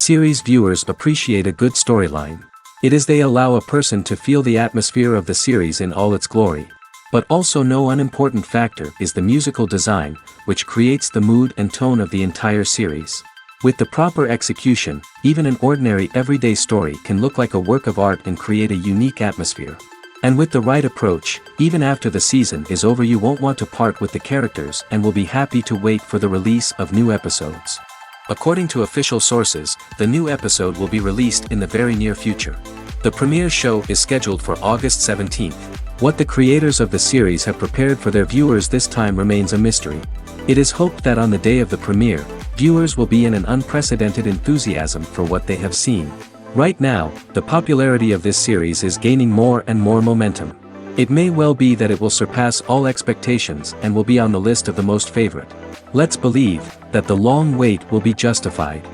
Series viewers appreciate a good storyline. It is they allow a person to feel the atmosphere of the series in all its glory. But also no unimportant factor is the musical design, which creates the mood and tone of the entire series. With the proper execution, even an ordinary everyday story can look like a work of art and create a unique atmosphere. And with the right approach, even after the season is over you won't want to part with the characters and will be happy to wait for the release of new episodes. According to official sources, the new episode will be released in the very near future. The premiere show is scheduled for August 17th. What the creators of the series have prepared for their viewers this time remains a mystery. It is hoped that on the day of the premiere, viewers will be in an unprecedented enthusiasm for what they have seen. Right now, the popularity of this series is gaining more and more momentum. It may well be that it will surpass all expectations and will be on the list of the most favorite. Let's believe that the long wait will be justified.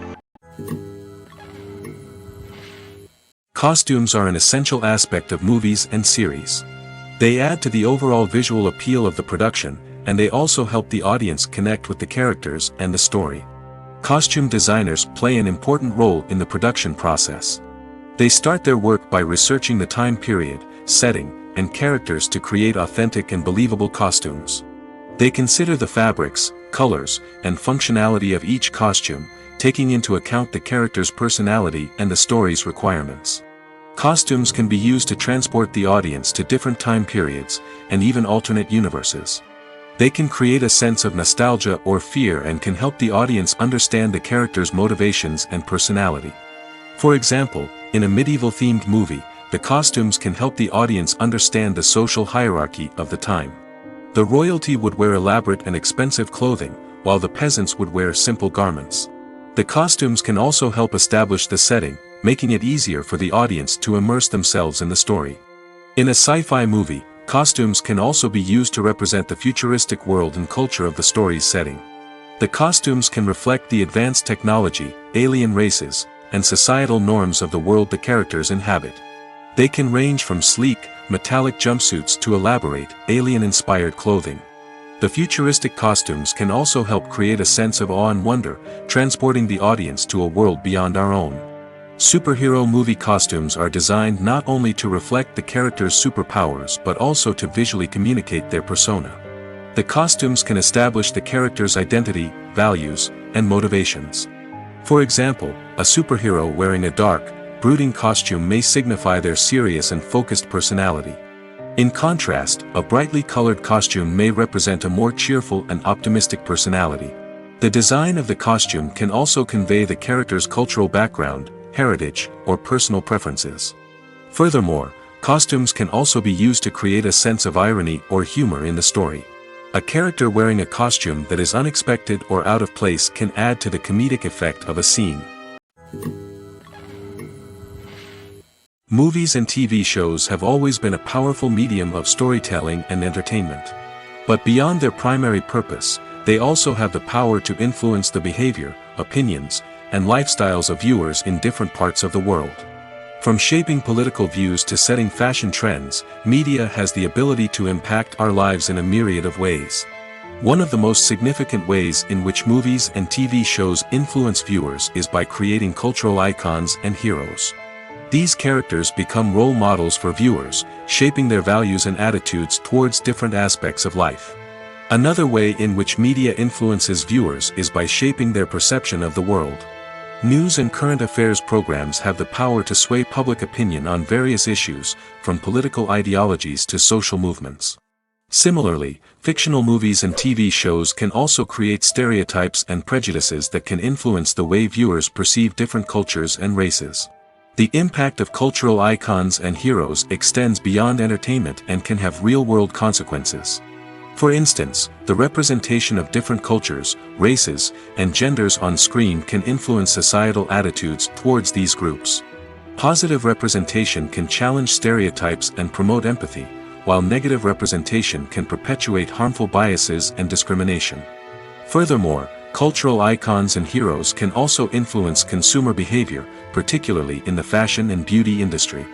Costumes are an essential aspect of movies and series. They add to the overall visual appeal of the production, and they also help the audience connect with the characters and the story. Costume designers play an important role in the production process. They start their work by researching the time period, setting, and characters to create authentic and believable costumes. They consider the fabrics, colors, and functionality of each costume, taking into account the character's personality and the story's requirements. Costumes can be used to transport the audience to different time periods, and even alternate universes. They can create a sense of nostalgia or fear and can help the audience understand the character's motivations and personality. For example, in a medieval-themed movie, the costumes can help the audience understand the social hierarchy of the time. The royalty would wear elaborate and expensive clothing, while the peasants would wear simple garments. The costumes can also help establish the setting, making it easier for the audience to immerse themselves in the story. In a sci-fi movie, costumes can also be used to represent the futuristic world and culture of the story's setting. The costumes can reflect the advanced technology, alien races, and societal norms of the world the characters inhabit. They can range from sleek, metallic jumpsuits to elaborate, alien-inspired clothing. The futuristic costumes can also help create a sense of awe and wonder, transporting the audience to a world beyond our own. Superhero movie costumes are designed not only to reflect the character's superpowers but also to visually communicate their persona. The costumes can establish the character's identity, values, and motivations. For example, a superhero wearing a dark, brooding costume may signify their serious and focused personality. In contrast, a brightly colored costume may represent a more cheerful and optimistic personality. The design of the costume can also convey the character's cultural background, heritage, or personal preferences. Furthermore, costumes can also be used to create a sense of irony or humor in the story. A character wearing a costume that is unexpected or out of place can add to the comedic effect of a scene. Movies and TV shows have always been a powerful medium of storytelling and entertainment. But beyond their primary purpose, they also have the power to influence the behavior, opinions, and lifestyles of viewers in different parts of the world. From shaping political views to setting fashion trends, media has the ability to impact our lives in a myriad of ways. One of the most significant ways in which movies and TV shows influence viewers is by creating cultural icons and heroes. These characters become role models for viewers, shaping their values and attitudes towards different aspects of life. Another way in which media influences viewers is by shaping their perception of the world. News and current affairs programs have the power to sway public opinion on various issues, from political ideologies to social movements. Similarly, fictional movies and TV shows can also create stereotypes and prejudices that can influence the way viewers perceive different cultures and races. The impact of cultural icons and heroes extends beyond entertainment and can have real-world consequences. For instance, the representation of different cultures, races, and genders on screen can influence societal attitudes towards these groups. Positive representation can challenge stereotypes and promote empathy, while negative representation can perpetuate harmful biases and discrimination. Furthermore, cultural icons and heroes can also influence consumer behavior, particularly in the fashion and beauty industry.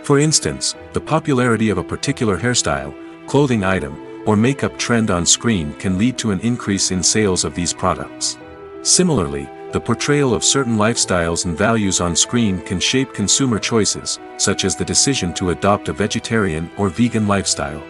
For instance, the popularity of a particular hairstyle, clothing item, or makeup trend on screen can lead to an increase in sales of these products. Similarly, the portrayal of certain lifestyles and values on screen can shape consumer choices, such as the decision to adopt a vegetarian or vegan lifestyle.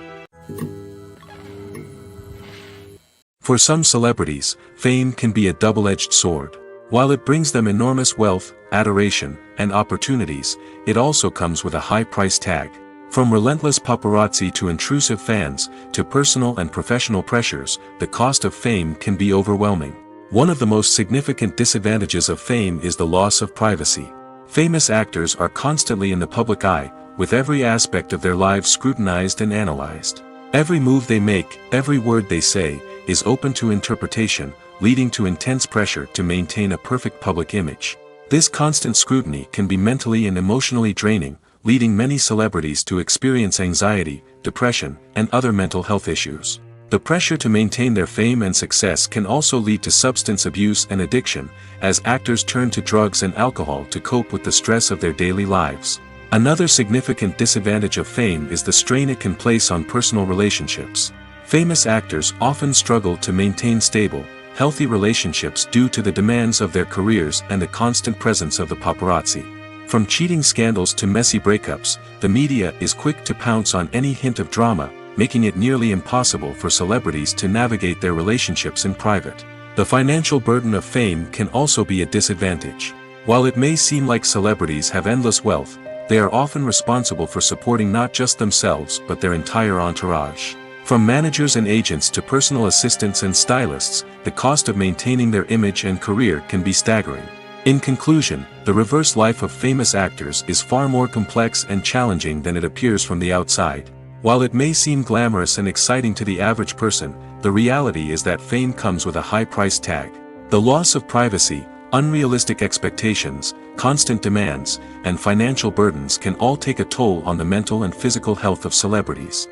For some celebrities, fame can be a double-edged sword. While it brings them enormous wealth, adoration, and opportunities, it also comes with a high price tag. From relentless paparazzi to intrusive fans, to personal and professional pressures, the cost of fame can be overwhelming. One of the most significant disadvantages of fame is the loss of privacy. Famous actors are constantly in the public eye, with every aspect of their lives scrutinized and analyzed. Every move they make, every word they say, is open to interpretation, leading to intense pressure to maintain a perfect public image. This constant scrutiny can be mentally and emotionally draining, leading many celebrities to experience anxiety, depression, and other mental health issues. The pressure to maintain their fame and success can also lead to substance abuse and addiction, as actors turn to drugs and alcohol to cope with the stress of their daily lives. Another significant disadvantage of fame is the strain it can place on personal relationships. Famous actors often struggle to maintain stable, healthy relationships due to the demands of their careers and the constant presence of the paparazzi. From cheating scandals to messy breakups, the media is quick to pounce on any hint of drama, making it nearly impossible for celebrities to navigate their relationships in private. The financial burden of fame can also be a disadvantage. While it may seem like celebrities have endless wealth, they are often responsible for supporting not just themselves but their entire entourage. From managers and agents to personal assistants and stylists, the cost of maintaining their image and career can be staggering. In conclusion, the reverse life of famous actors is far more complex and challenging than it appears from the outside. While it may seem glamorous and exciting to the average person, the reality is that fame comes with a high price tag. The loss of privacy, unrealistic expectations, constant demands, and financial burdens can all take a toll on the mental and physical health of celebrities.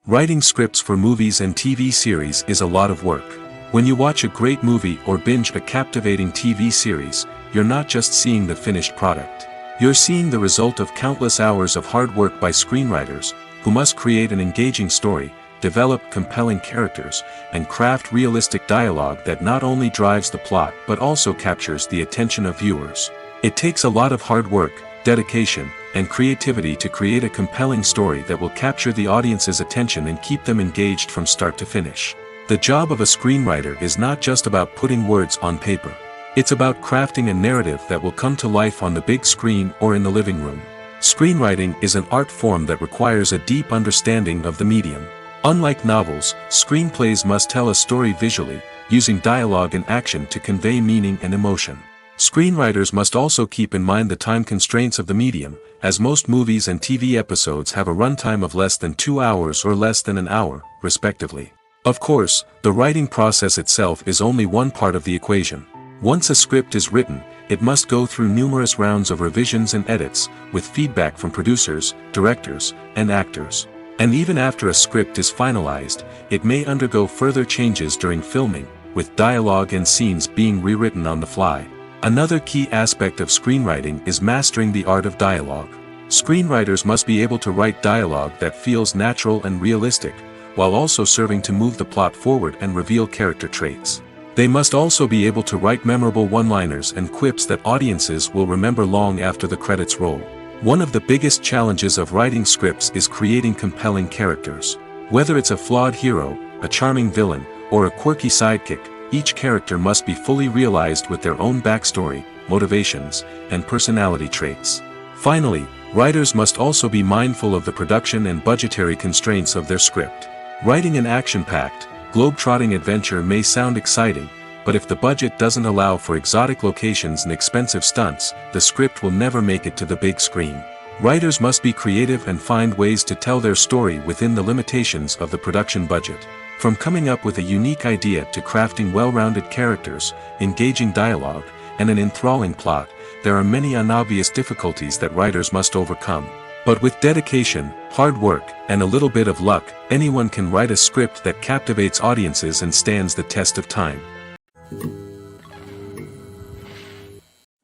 Writing scripts for movies and TV series is a lot of work. When you watch a great movie or binge a captivating TV series, you're not just seeing the finished product. You're seeing the result of countless hours of hard work by screenwriters, who must create an engaging story, develop compelling characters, and craft realistic dialogue that not only drives the plot but also captures the attention of viewers. It takes a lot of hard work, dedication, and creativity to create a compelling story that will capture the audience's attention and keep them engaged from start to finish. The job of a screenwriter is not just about putting words on paper. It's about crafting a narrative that will come to life on the big screen or in the living room. Screenwriting is an art form that requires a deep understanding of the medium. Unlike novels, screenplays must tell a story visually, using dialogue and action to convey meaning and emotion. Screenwriters must also keep in mind the time constraints of the medium, as most movies and TV episodes have a runtime of less than 2 hours or less than an hour, respectively. Of course, the writing process itself is only one part of the equation. Once a script is written, it must go through numerous rounds of revisions and edits, with feedback from producers, directors, and actors. And even after a script is finalized, it may undergo further changes during filming, with dialogue and scenes being rewritten on the fly. Another key aspect of screenwriting is mastering the art of dialogue. Screenwriters must be able to write dialogue that feels natural and realistic, while also serving to move the plot forward and reveal character traits. They must also be able to write memorable one-liners and quips that audiences will remember long after the credits roll. One of the biggest challenges of writing scripts is creating compelling characters. Whether it's a flawed hero, a charming villain, or a quirky sidekick, each character must be fully realized with their own backstory, motivations, and personality traits. Finally, writers must also be mindful of the production and budgetary constraints of their script. Writing an action-packed, globe-trotting adventure may sound exciting, but if the budget doesn't allow for exotic locations and expensive stunts, the script will never make it to the big screen. Writers must be creative and find ways to tell their story within the limitations of the production budget. From coming up with a unique idea to crafting well-rounded characters, engaging dialogue, and an enthralling plot, there are many unobvious difficulties that writers must overcome. But with dedication, hard work, and a little bit of luck, anyone can write a script that captivates audiences and stands the test of time.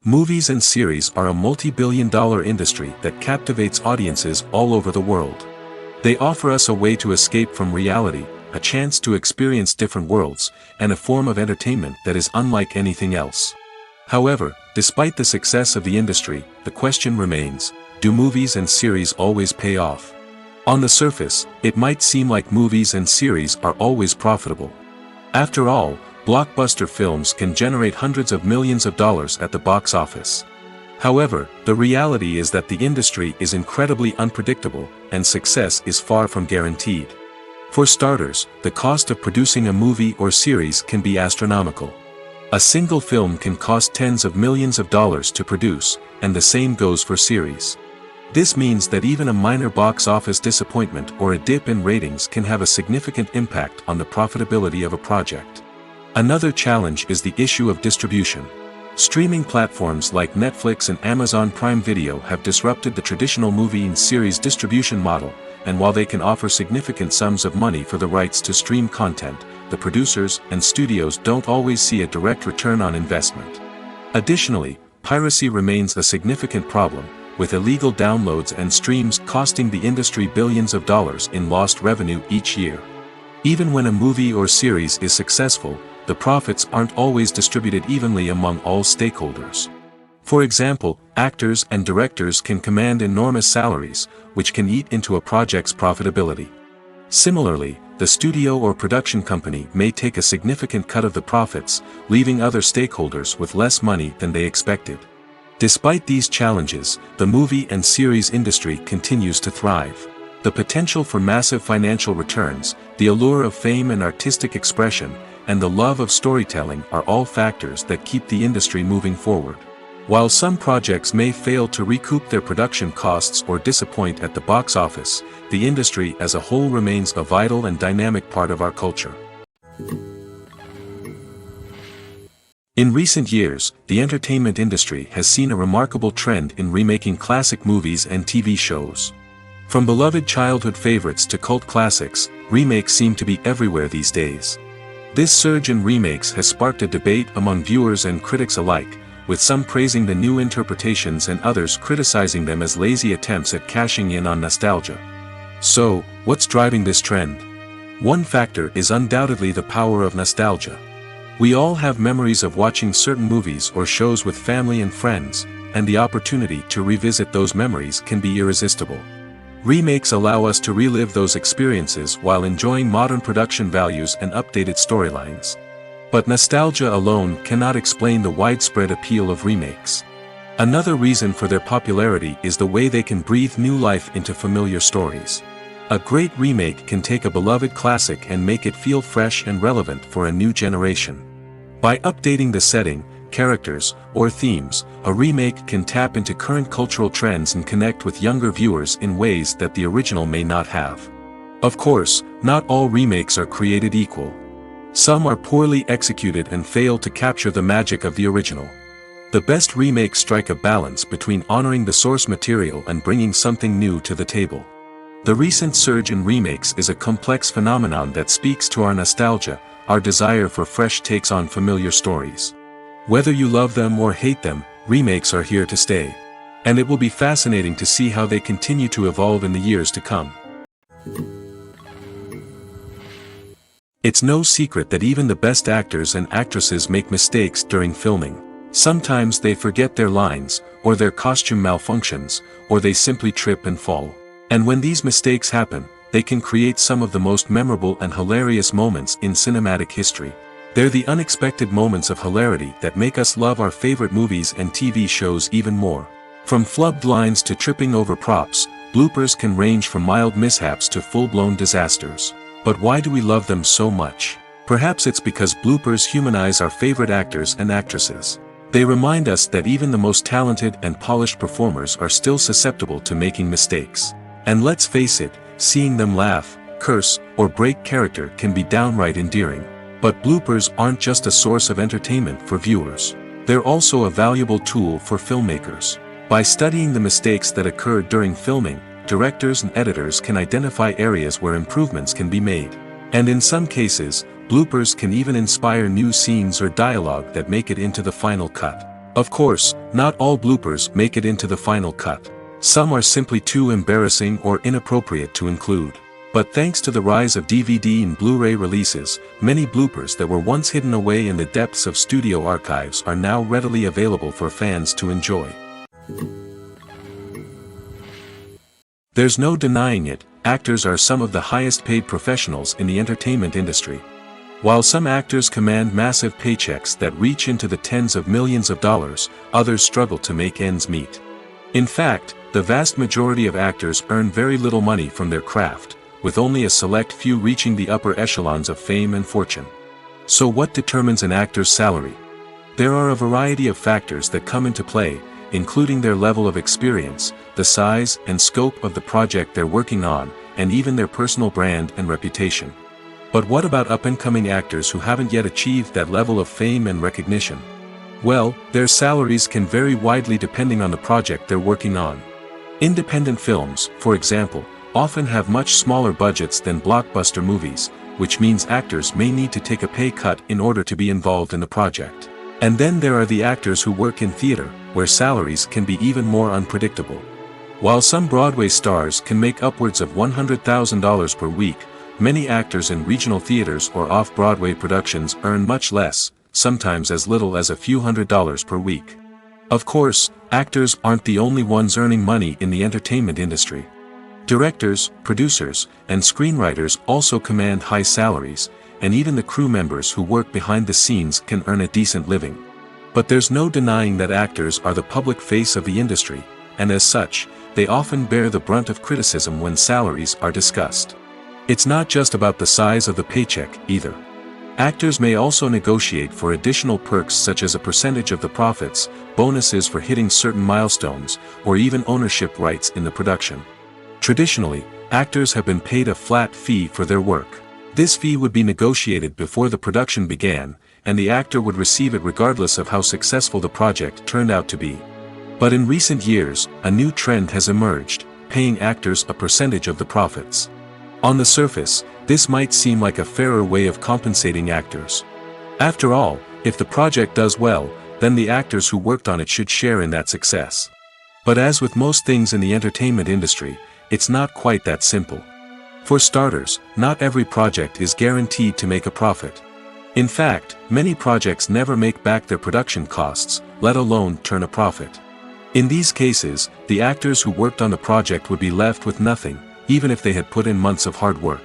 Movies and series are a multi-billion-dollar industry that captivates audiences all over the world. They offer us a way to escape from reality, a chance to experience different worlds, and a form of entertainment that is unlike anything else. However, despite the success of the industry, the question remains, do movies and series always pay off? On the surface, it might seem like movies and series are always profitable. After all, blockbuster films can generate hundreds of millions of dollars at the box office. However, the reality is that the industry is incredibly unpredictable, and success is far from guaranteed. For starters, the cost of producing a movie or series can be astronomical. A single film can cost tens of millions of dollars to produce, and the same goes for series. This means that even a minor box office disappointment or a dip in ratings can have a significant impact on the profitability of a project. Another challenge is the issue of distribution. Streaming platforms like Netflix and Amazon Prime Video have disrupted the traditional movie and series distribution model, and while they can offer significant sums of money for the rights to stream content, the producers and studios don't always see a direct return on investment. Additionally, piracy remains a significant problem, with illegal downloads and streams costing the industry billions of dollars in lost revenue each year. Even when a movie or series is successful, the profits aren't always distributed evenly among all stakeholders. For example, actors and directors can command enormous salaries, which can eat into a project's profitability. Similarly, the studio or production company may take a significant cut of the profits, leaving other stakeholders with less money than they expected. Despite these challenges, the movie and series industry continues to thrive. The potential for massive financial returns, the allure of fame and artistic expression, and the love of storytelling are all factors that keep the industry moving forward. While some projects may fail to recoup their production costs or disappoint at the box office, the industry as a whole remains a vital and dynamic part of our culture. In recent years, the entertainment industry has seen a remarkable trend in remaking classic movies and TV shows. From beloved childhood favorites to cult classics, remakes seem to be everywhere these days. This surge in remakes has sparked a debate among viewers and critics alike, with some praising the new interpretations and others criticizing them as lazy attempts at cashing in on nostalgia. So, what's driving this trend? One factor is undoubtedly the power of nostalgia. We all have memories of watching certain movies or shows with family and friends, and the opportunity to revisit those memories can be irresistible. Remakes allow us to relive those experiences while enjoying modern production values and updated storylines. But nostalgia alone cannot explain the widespread appeal of remakes. Another reason for their popularity is the way they can breathe new life into familiar stories. A great remake can take a beloved classic and make it feel fresh and relevant for a new generation. By updating the setting, characters, or themes, a remake can tap into current cultural trends and connect with younger viewers in ways that the original may not have. Of course, not all remakes are created equal. Some are poorly executed and fail to capture the magic of the original. The best remakes strike a balance between honoring the source material and bringing something new to the table. The recent surge in remakes is a complex phenomenon that speaks to our nostalgia, our desire for fresh takes on familiar stories. Whether you love them or hate them, remakes are here to stay. And it will be fascinating to see how they continue to evolve in the years to come. It's no secret that even the best actors and actresses make mistakes during filming. Sometimes they forget their lines, or their costume malfunctions, or they simply trip and fall. And when these mistakes happen, they can create some of the most memorable and hilarious moments in cinematic history. They're the unexpected moments of hilarity that make us love our favorite movies and TV shows even more. From flubbed lines to tripping over props, bloopers can range from mild mishaps to full-blown disasters. But why do we love them so much? Perhaps it's because bloopers humanize our favorite actors and actresses. They remind us that even the most talented and polished performers are still susceptible to making mistakes. And let's face it, seeing them laugh, curse, or break character can be downright endearing. But bloopers aren't just a source of entertainment for viewers. They're also a valuable tool for filmmakers. By studying the mistakes that occurred during filming, directors and editors can identify areas where improvements can be made. And in some cases, bloopers can even inspire new scenes or dialogue that make it into the final cut. Of course, not all bloopers make it into the final cut. Some are simply too embarrassing or inappropriate to include. But thanks to the rise of DVD and Blu-ray releases, many bloopers that were once hidden away in the depths of studio archives are now readily available for fans to enjoy. There's no denying it, actors are some of the highest paid professionals in the entertainment industry. While some actors command massive paychecks that reach into the tens of millions of dollars, others struggle to make ends meet. In fact, the vast majority of actors earn very little money from their craft, with only a select few reaching the upper echelons of fame and fortune. So what determines an actor's salary? There are a variety of factors that come into play, including their level of experience, the size and scope of the project they're working on, and even their personal brand and reputation. But what about up-and-coming actors who haven't yet achieved that level of fame and recognition? Well, their salaries can vary widely depending on the project they're working on. Independent films, for example, often have much smaller budgets than blockbuster movies, which means actors may need to take a pay cut in order to be involved in the project. And then there are the actors who work in theater, where salaries can be even more unpredictable. While some Broadway stars can make upwards of $100,000 per week, many actors in regional theaters or off-Broadway productions earn much less, sometimes as little as a few $100s per week. Of course, actors aren't the only ones earning money in the entertainment industry. Directors, producers, and screenwriters also command high salaries, and even the crew members who work behind the scenes can earn a decent living. But there's no denying that actors are the public face of the industry, and as such, they often bear the brunt of criticism when salaries are discussed. It's not just about the size of the paycheck, either. Actors may also negotiate for additional perks such as a percentage of the profits, bonuses for hitting certain milestones, or even ownership rights in the production. Traditionally, actors have been paid a flat fee for their work. This fee would be negotiated before the production began, and the actor would receive it regardless of how successful the project turned out to be. But in recent years, a new trend has emerged, paying actors a percentage of the profits. On the surface, this might seem like a fairer way of compensating actors. After all, if the project does well, then the actors who worked on it should share in that success. But as with most things in the entertainment industry, it's not quite that simple. For starters, not every project is guaranteed to make a profit. In fact, many projects never make back their production costs, let alone turn a profit. In these cases, the actors who worked on the project would be left with nothing, even if they had put in months of hard work.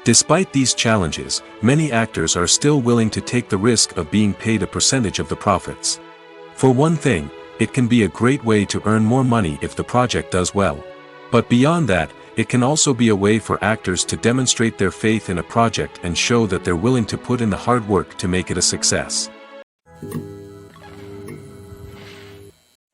Despite these challenges, many actors are still willing to take the risk of being paid a percentage of the profits. For one thing, it can be a great way to earn more money if the project does well. But beyond that, it can also be a way for actors to demonstrate their faith in a project and show that they're willing to put in the hard work to make it a success.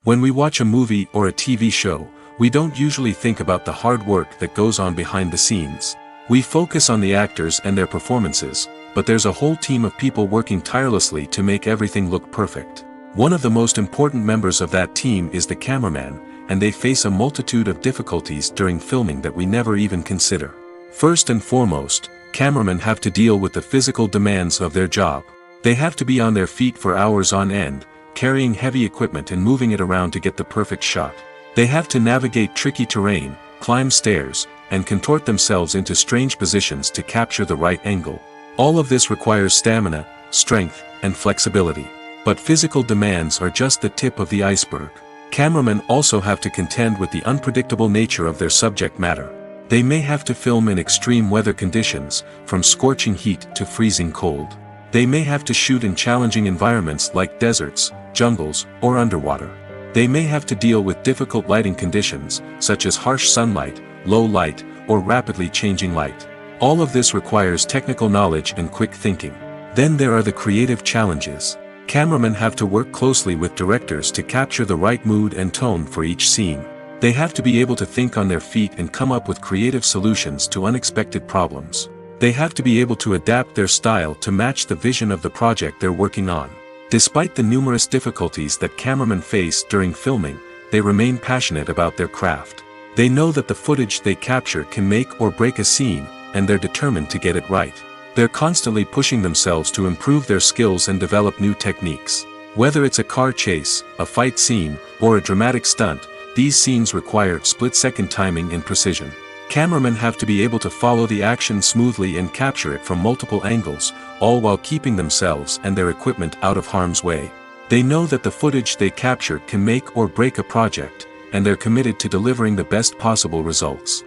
When we watch a movie or a TV show, we don't usually think about the hard work that goes on behind the scenes. We focus on the actors and their performances, but there's a whole team of people working tirelessly to make everything look perfect. One of the most important members of that team is the cameraman, and they face a multitude of difficulties during filming that we never even consider. First and foremost, cameramen have to deal with the physical demands of their job. They have to be on their feet for hours on end, carrying heavy equipment and moving it around to get the perfect shot. They have to navigate tricky terrain, climb stairs, and contort themselves into strange positions to capture the right angle. All of this requires stamina, strength, and flexibility. But physical demands are just the tip of the iceberg. Cameramen also have to contend with the unpredictable nature of their subject matter. They may have to film in extreme weather conditions, from scorching heat to freezing cold. They may have to shoot in challenging environments like deserts, jungles, or underwater. They may have to deal with difficult lighting conditions, such as harsh sunlight, low light, or rapidly changing light. All of this requires technical knowledge and quick thinking. Then there are the creative challenges. Cameramen have to work closely with directors to capture the right mood and tone for each scene. They have to be able to think on their feet and come up with creative solutions to unexpected problems. They have to be able to adapt their style to match the vision of the project they're working on. Despite the numerous difficulties that cameramen face during filming, they remain passionate about their craft. They know that the footage they capture can make or break a scene, and they're determined to get it right. They're constantly pushing themselves to improve their skills and develop new techniques. Whether it's a car chase, a fight scene, or a dramatic stunt, these scenes require split-second timing and precision. Cameramen have to be able to follow the action smoothly and capture it from multiple angles, all while keeping themselves and their equipment out of harm's way. They know that the footage they capture can make or break a project, and they're committed to delivering the best possible results.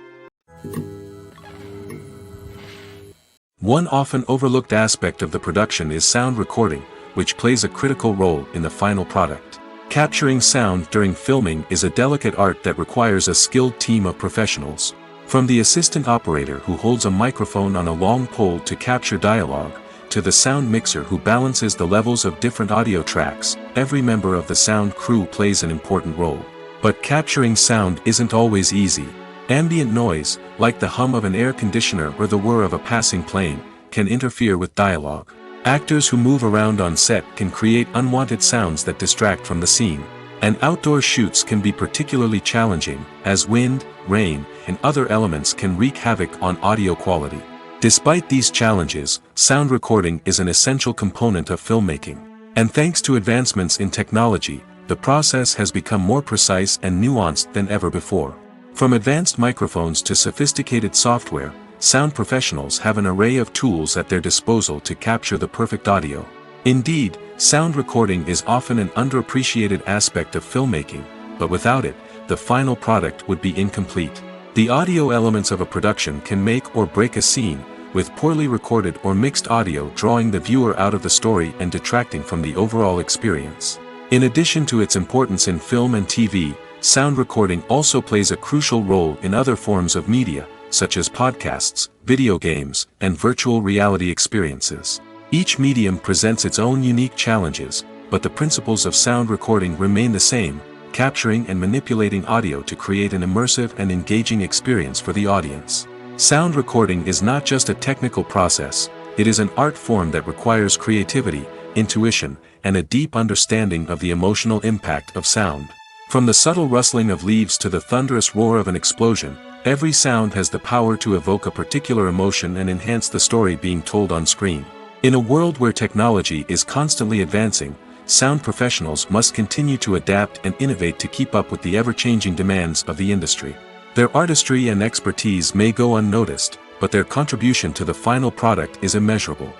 One often overlooked aspect of the production is sound recording, which plays a critical role in the final product. Capturing sound during filming is a delicate art that requires a skilled team of professionals. From the assistant operator who holds a microphone on a long pole to capture dialogue, to the sound mixer who balances the levels of different audio tracks, every member of the sound crew plays an important role. But capturing sound isn't always easy. Ambient noise, like the hum of an air conditioner or the whir of a passing plane, can interfere with dialogue. Actors who move around on set can create unwanted sounds that distract from the scene. And outdoor shoots can be particularly challenging, as wind, rain, and other elements can wreak havoc on audio quality. Despite these challenges, sound recording is an essential component of filmmaking. And thanks to advancements in technology, the process has become more precise and nuanced than ever before. From advanced microphones to sophisticated software, sound professionals have an array of tools at their disposal to capture the perfect audio. Indeed, sound recording is often an underappreciated aspect of filmmaking, but without it, the final product would be incomplete. The audio elements of a production can make or break a scene, with poorly recorded or mixed audio drawing the viewer out of the story and detracting from the overall experience. In addition to its importance in film and TV, sound recording also plays a crucial role in other forms of media, such as podcasts, video games, and virtual reality experiences. Each medium presents its own unique challenges, but the principles of sound recording remain the same, capturing and manipulating audio to create an immersive and engaging experience for the audience. Sound recording is not just a technical process, it is an art form that requires creativity, intuition, and a deep understanding of the emotional impact of sound. From the subtle rustling of leaves to the thunderous roar of an explosion, every sound has the power to evoke a particular emotion and enhance the story being told on screen. In a world where technology is constantly advancing, sound professionals must continue to adapt and innovate to keep up with the ever-changing demands of the industry. Their artistry and expertise may go unnoticed, but their contribution to the final product is immeasurable.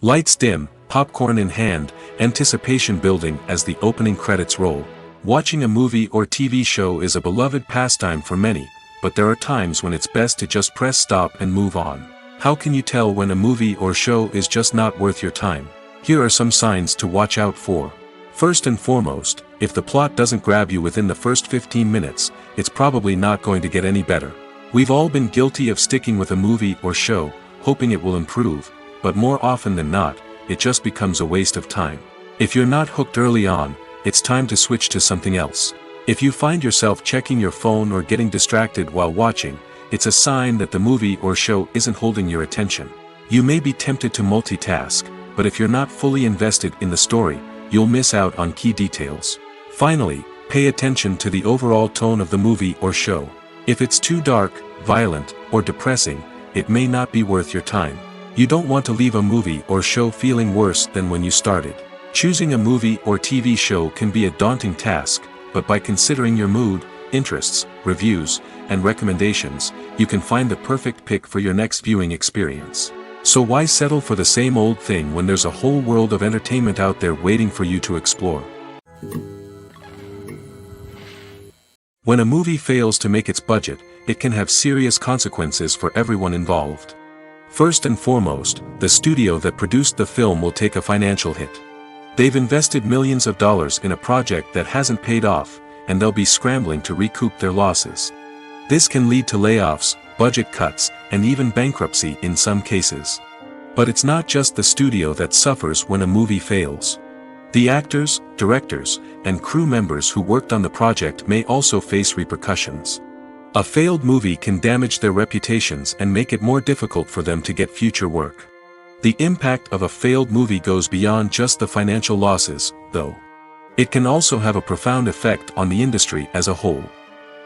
Lights dim, popcorn in hand, anticipation building as the opening credits roll. Watching a movie or TV show is a beloved pastime for many, but there are times when it's best to just press stop and move on. How can you tell when a movie or show is just not worth your time? Here are some signs to watch out for. First and foremost, if the plot doesn't grab you within the first 15 minutes, it's probably not going to get any better. We've all been guilty of sticking with a movie or show, hoping it will improve, but more often than not, it just becomes a waste of time. If you're not hooked early on, it's time to switch to something else. If you find yourself checking your phone or getting distracted while watching, it's a sign that the movie or show isn't holding your attention. You may be tempted to multitask, but if you're not fully invested in the story, you'll miss out on key details. Finally, pay attention to the overall tone of the movie or show. If it's too dark, violent, or depressing, it may not be worth your time. You don't want to leave a movie or show feeling worse than when you started. Choosing a movie or TV show can be a daunting task, but by considering your mood, interests, reviews, and recommendations, you can find the perfect pick for your next viewing experience. So why settle for the same old thing when there's a whole world of entertainment out there waiting for you to explore? When a movie fails to make its budget, it can have serious consequences for everyone involved. First and foremost, the studio that produced the film will take a financial hit. They've invested millions of dollars in a project that hasn't paid off, and they'll be scrambling to recoup their losses. This can lead to layoffs, budget cuts, and even bankruptcy in some cases. But it's not just the studio that suffers when a movie fails. The actors, directors, and crew members who worked on the project may also face repercussions. A failed movie can damage their reputations and make it more difficult for them to get future work. The impact of a failed movie goes beyond just the financial losses, though. It can also have a profound effect on the industry as a whole.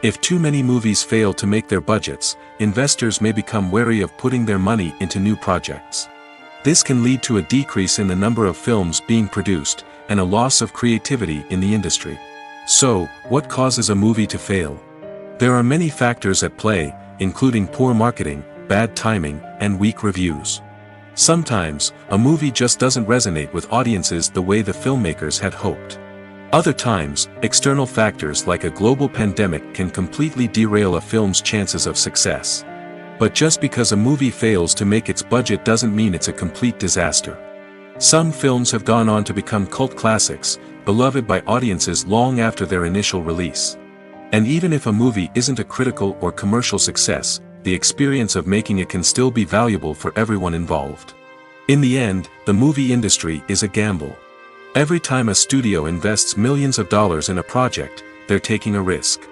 If too many movies fail to make their budgets, investors may become wary of putting their money into new projects. This can lead to a decrease in the number of films being produced, and a loss of creativity in the industry. So, what causes a movie to fail? There are many factors at play, including poor marketing, bad timing, and weak reviews. Sometimes, a movie just doesn't resonate with audiences the way the filmmakers had hoped. Other times, external factors like a global pandemic can completely derail a film's chances of success. But just because a movie fails to make its budget doesn't mean it's a complete disaster. Some films have gone on to become cult classics, beloved by audiences long after their initial release. And even if a movie isn't a critical or commercial success, the experience of making it can still be valuable for everyone involved. In the end, the movie industry is a gamble. Every time a studio invests millions of dollars in a project, they're taking a risk.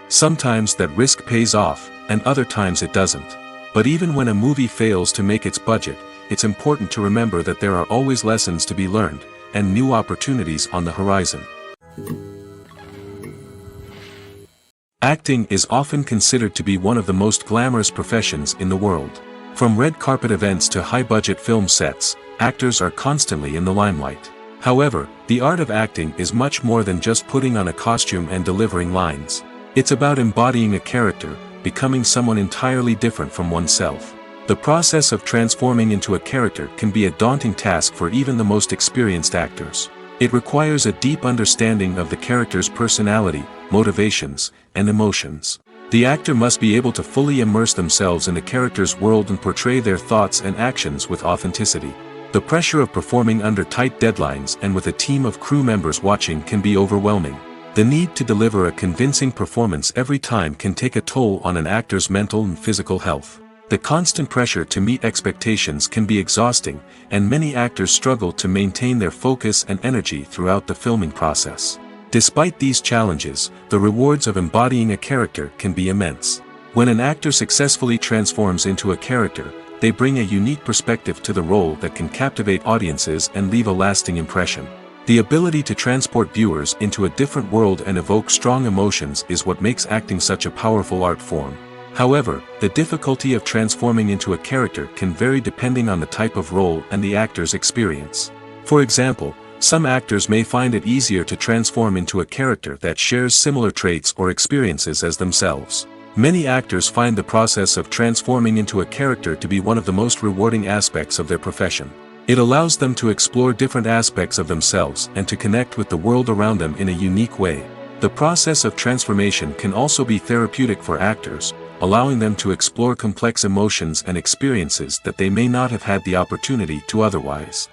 Sometimes that risk pays off, and other times it doesn't. But even when a movie fails to make its budget, it's important to remember that there are always lessons to be learned, and new opportunities on the horizon. Acting is often considered to be one of the most glamorous professions in the world. From red carpet events to high-budget film sets, actors are constantly in the limelight. However, the art of acting is much more than just putting on a costume and delivering lines. It's about embodying a character, becoming someone entirely different from oneself. The process of transforming into a character can be a daunting task for even the most experienced actors. It requires a deep understanding of the character's personality, motivations, and emotions. The actor must be able to fully immerse themselves in the character's world and portray their thoughts and actions with authenticity. The pressure of performing under tight deadlines and with a team of crew members watching can be overwhelming. The need to deliver a convincing performance every time can take a toll on an actor's mental and physical health. The constant pressure to meet expectations can be exhausting, and many actors struggle to maintain their focus and energy throughout the filming process. Despite these challenges, the rewards of embodying a character can be immense. When an actor successfully transforms into a character, they bring a unique perspective to the role that can captivate audiences and leave a lasting impression. The ability to transport viewers into a different world and evoke strong emotions is what makes acting such a powerful art form. However, the difficulty of transforming into a character can vary depending on the type of role and the actor's experience. For example, some actors may find it easier to transform into a character that shares similar traits or experiences as themselves. Many actors find the process of transforming into a character to be one of the most rewarding aspects of their profession. It allows them to explore different aspects of themselves and to connect with the world around them in a unique way. The process of transformation can also be therapeutic for actors, allowing them to explore complex emotions and experiences that they may not have had the opportunity to otherwise.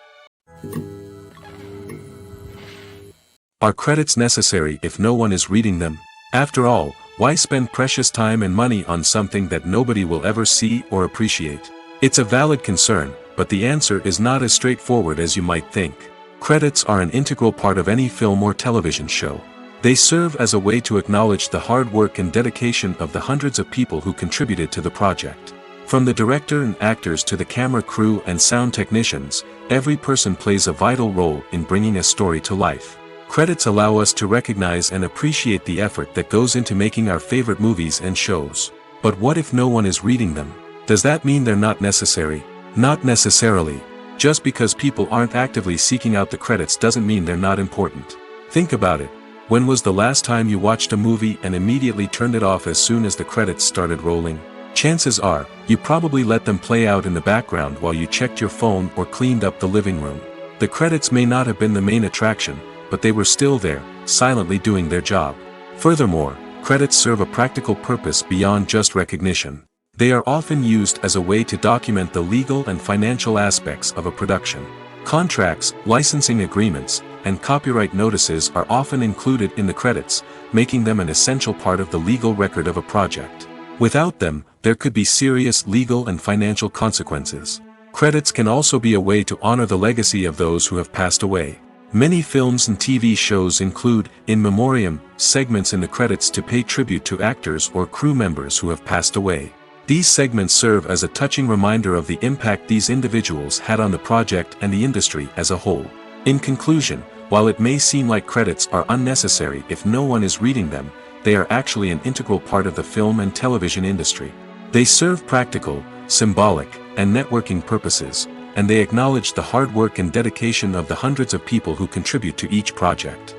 Are credits necessary if no one is reading them? After all, why spend precious time and money on something that nobody will ever see or appreciate? It's a valid concern, but the answer is not as straightforward as you might think. Credits are an integral part of any film or television show. They serve as a way to acknowledge the hard work and dedication of the hundreds of people who contributed to the project. From the director and actors to the camera crew and sound technicians, every person plays a vital role in bringing a story to life. Credits allow us to recognize and appreciate the effort that goes into making our favorite movies and shows. But what if no one is reading them? Does that mean they're not necessary? Not necessarily. Just because people aren't actively seeking out the credits doesn't mean they're not important. Think about it. When was the last time you watched a movie and immediately turned it off as soon as the credits started rolling? Chances are, you probably let them play out in the background while you checked your phone or cleaned up the living room. The credits may not have been the main attraction, but they were still there, silently doing their job. Furthermore, credits serve a practical purpose beyond just recognition. They are often used as a way to document the legal and financial aspects of a production. Contracts, licensing agreements, and copyright notices are often included in the credits, making them an essential part of the legal record of a project. Without them, there could be serious legal and financial consequences. Credits can also be a way to honor the legacy of those who have passed away. Many films and TV shows include, in memoriam, segments in the credits to pay tribute to actors or crew members who have passed away. These segments serve as a touching reminder of the impact these individuals had on the project and the industry as a whole. In conclusion, while it may seem like credits are unnecessary if no one is reading them, they are actually an integral part of the film and television industry. They serve practical, symbolic, and networking purposes, and they acknowledge the hard work and dedication of the hundreds of people who contribute to each project.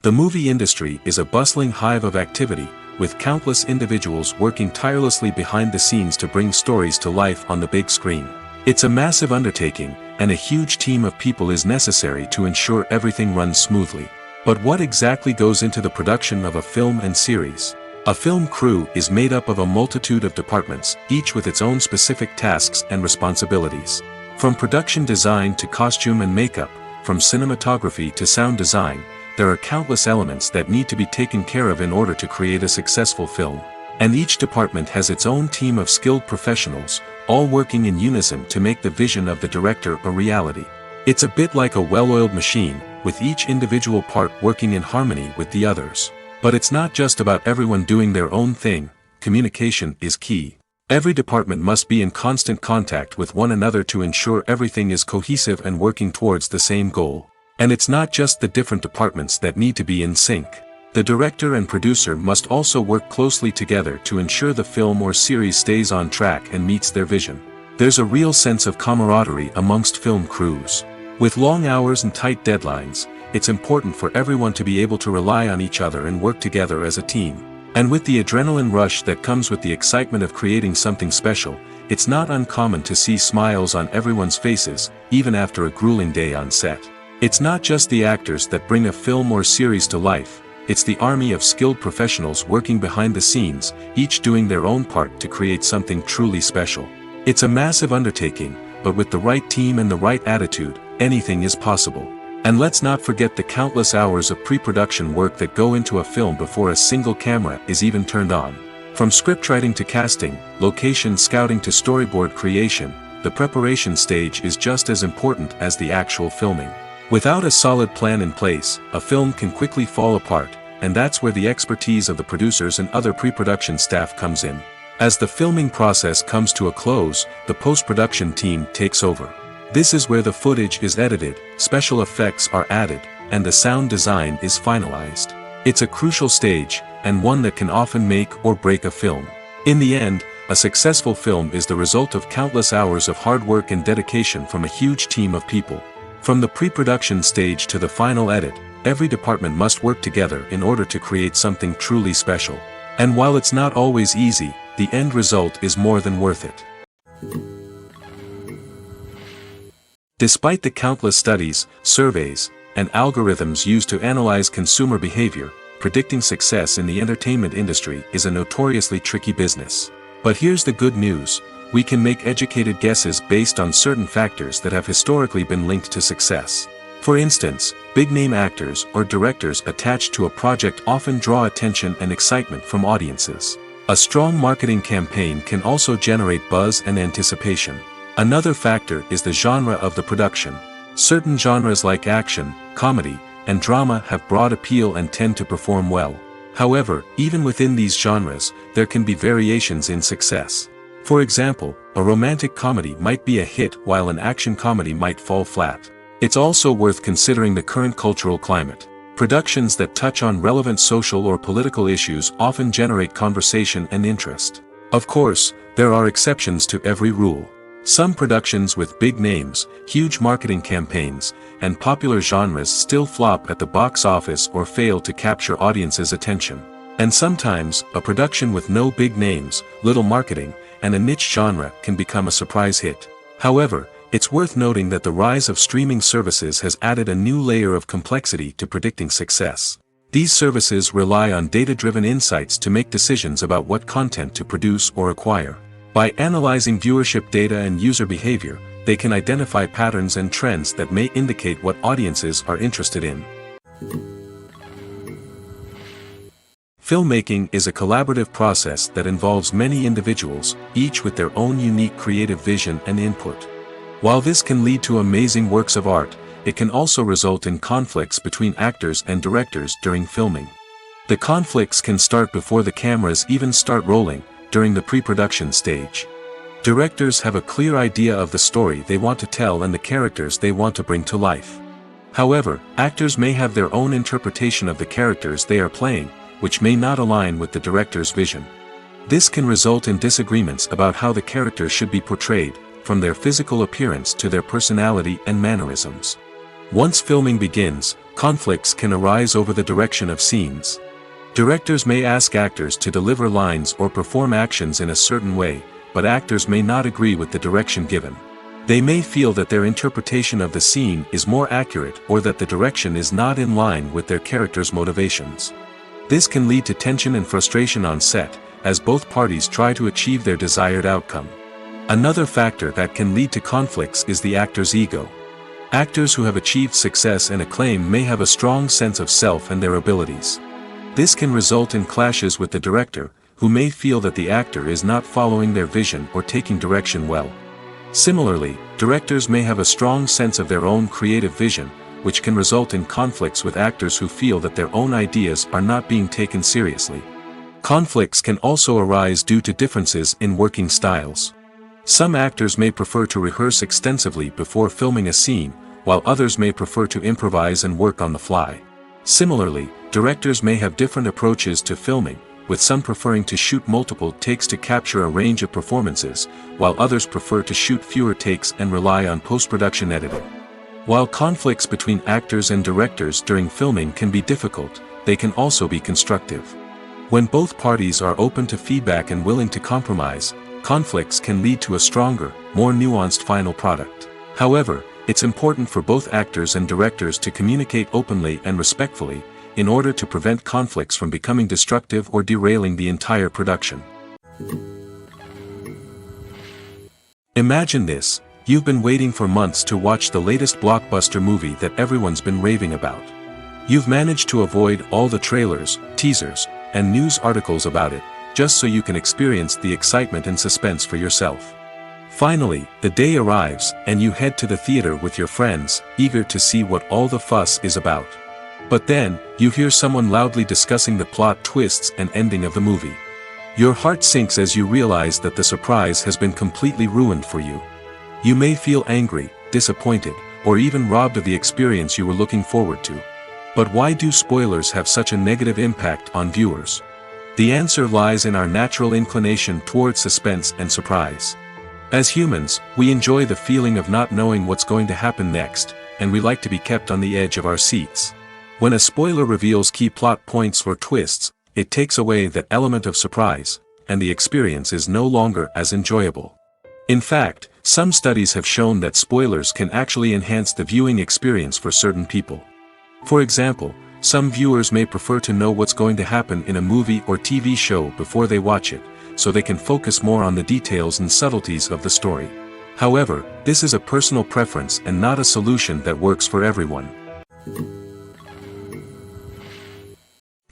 The movie industry is a bustling hive of activity, with countless individuals working tirelessly behind the scenes to bring stories to life on the big screen. It's a massive undertaking, and a huge team of people is necessary to ensure everything runs smoothly. But what exactly goes into the production of a film and series? A film crew is made up of a multitude of departments, each with its own specific tasks and responsibilities. From production design to costume and makeup, from cinematography to sound design, there are countless elements that need to be taken care of in order to create a successful film. And each department has its own team of skilled professionals, all working in unison to make the vision of the director a reality. It's a bit like a well-oiled machine, with each individual part working in harmony with the others. But it's not just about everyone doing their own thing. Communication is key. Every department must be in constant contact with one another to ensure everything is cohesive and working towards the same goal. And it's not just the different departments that need to be in sync. The director and producer must also work closely together to ensure the film or series stays on track and meets their vision. There's a real sense of camaraderie amongst film crews. With long hours and tight deadlines, it's important for everyone to be able to rely on each other and work together as a team. And with the adrenaline rush that comes with the excitement of creating something special, it's not uncommon to see smiles on everyone's faces, even after a grueling day on set. It's not just the actors that bring a film or series to life, it's the army of skilled professionals working behind the scenes, each doing their own part to create something truly special. It's a massive undertaking, but with the right team and the right attitude, anything is possible. And let's not forget the countless hours of pre-production work that go into a film before a single camera is even turned on. From scriptwriting to casting, location scouting to storyboard creation, the preparation stage is just as important as the actual filming. Without a solid plan in place, a film can quickly fall apart, and that's where the expertise of the producers and other pre-production staff comes in. As the filming process comes to a close, the post-production team takes over. This is where the footage is edited, special effects are added, and the sound design is finalized. It's a crucial stage, and one that can often make or break a film. In the end, a successful film is the result of countless hours of hard work and dedication from a huge team of people. From the pre-production stage to the final edit, every department must work together in order to create something truly special. And while it's not always easy, the end result is more than worth it. Despite the countless studies, surveys, and algorithms used to analyze consumer behavior, predicting success in the entertainment industry is a notoriously tricky business. But here's the good news. We can make educated guesses based on certain factors that have historically been linked to success. For instance, big-name actors or directors attached to a project often draw attention and excitement from audiences. A strong marketing campaign can also generate buzz and anticipation. Another factor is the genre of the production. Certain genres like action, comedy, and drama have broad appeal and tend to perform well. However, even within these genres, there can be variations in success. For example, a romantic comedy might be a hit while an action comedy might fall flat. It's also worth considering the current cultural climate. Productions that touch on relevant social or political issues often generate conversation and interest. Of course, there are exceptions to every rule. Some productions with big names, huge marketing campaigns, and popular genres still flop at the box office or fail to capture audiences' attention. And sometimes, a production with no big names, little marketing, and a niche genre can become a surprise hit. However, it's worth noting that the rise of streaming services has added a new layer of complexity to predicting success. These services rely on data-driven insights to make decisions about what content to produce or acquire. By analyzing viewership data and user behavior, they can identify patterns and trends that may indicate what audiences are interested in. Filmmaking is a collaborative process that involves many individuals, each with their own unique creative vision and input. While this can lead to amazing works of art, it can also result in conflicts between actors and directors during filming. The conflicts can start before the cameras even start rolling, during the pre-production stage. Directors have a clear idea of the story they want to tell and the characters they want to bring to life. However, actors may have their own interpretation of the characters they are playing, which may not align with the director's vision. This can result in disagreements about how the characters should be portrayed, from their physical appearance to their personality and mannerisms. Once filming begins, Conflicts can arise over the direction of scenes. Directors may ask actors to deliver lines or perform actions in a certain way, but actors may not agree with the direction given. They may feel that their interpretation of the scene is more accurate or that the direction is not in line with their character's motivations. This can lead to tension and frustration on set, as both parties try to achieve their desired outcome. Another factor that can lead to conflicts is the actor's ego. Actors who have achieved success and acclaim may have a strong sense of self and their abilities. This can result in clashes with the director, who may feel that the actor is not following their vision or taking direction well. Similarly, directors may have a strong sense of their own creative vision, which can result in conflicts with actors who feel that their own ideas are not being taken seriously. Conflicts can also arise due to differences in working styles. Some actors may prefer to rehearse extensively before filming a scene, while others may prefer to improvise and work on the fly. Similarly, directors may have different approaches to filming, with some preferring to shoot multiple takes to capture a range of performances, while others prefer to shoot fewer takes and rely on post-production editing. While conflicts between actors and directors during filming can be difficult, they can also be constructive. When both parties are open to feedback and willing to compromise, conflicts can lead to a stronger, more nuanced final product. However, it's important for both actors and directors to communicate openly and respectfully, in order to prevent conflicts from becoming destructive or derailing the entire production. Imagine this: you've been waiting for months to watch the latest blockbuster movie that everyone's been raving about. You've managed to avoid all the trailers, teasers, and news articles about it, just so you can experience the excitement and suspense for yourself. Finally, the day arrives, and you head to the theater with your friends, eager to see what all the fuss is about. But then, you hear someone loudly discussing the plot twists and ending of the movie. Your heart sinks as you realize that the surprise has been completely ruined for you. You may feel angry, disappointed, or even robbed of the experience you were looking forward to. But why do spoilers have such a negative impact on viewers? The answer lies in our natural inclination toward suspense and surprise. As humans, we enjoy the feeling of not knowing what's going to happen next, and we like to be kept on the edge of our seats. When a spoiler reveals key plot points or twists, it takes away that element of surprise, and the experience is no longer as enjoyable. In fact, some studies have shown that spoilers can actually enhance the viewing experience for certain people. For example, some viewers may prefer to know what's going to happen in a movie or TV show before they watch it, so they can focus more on the details and subtleties of the story. However, this is a personal preference and not a solution that works for everyone.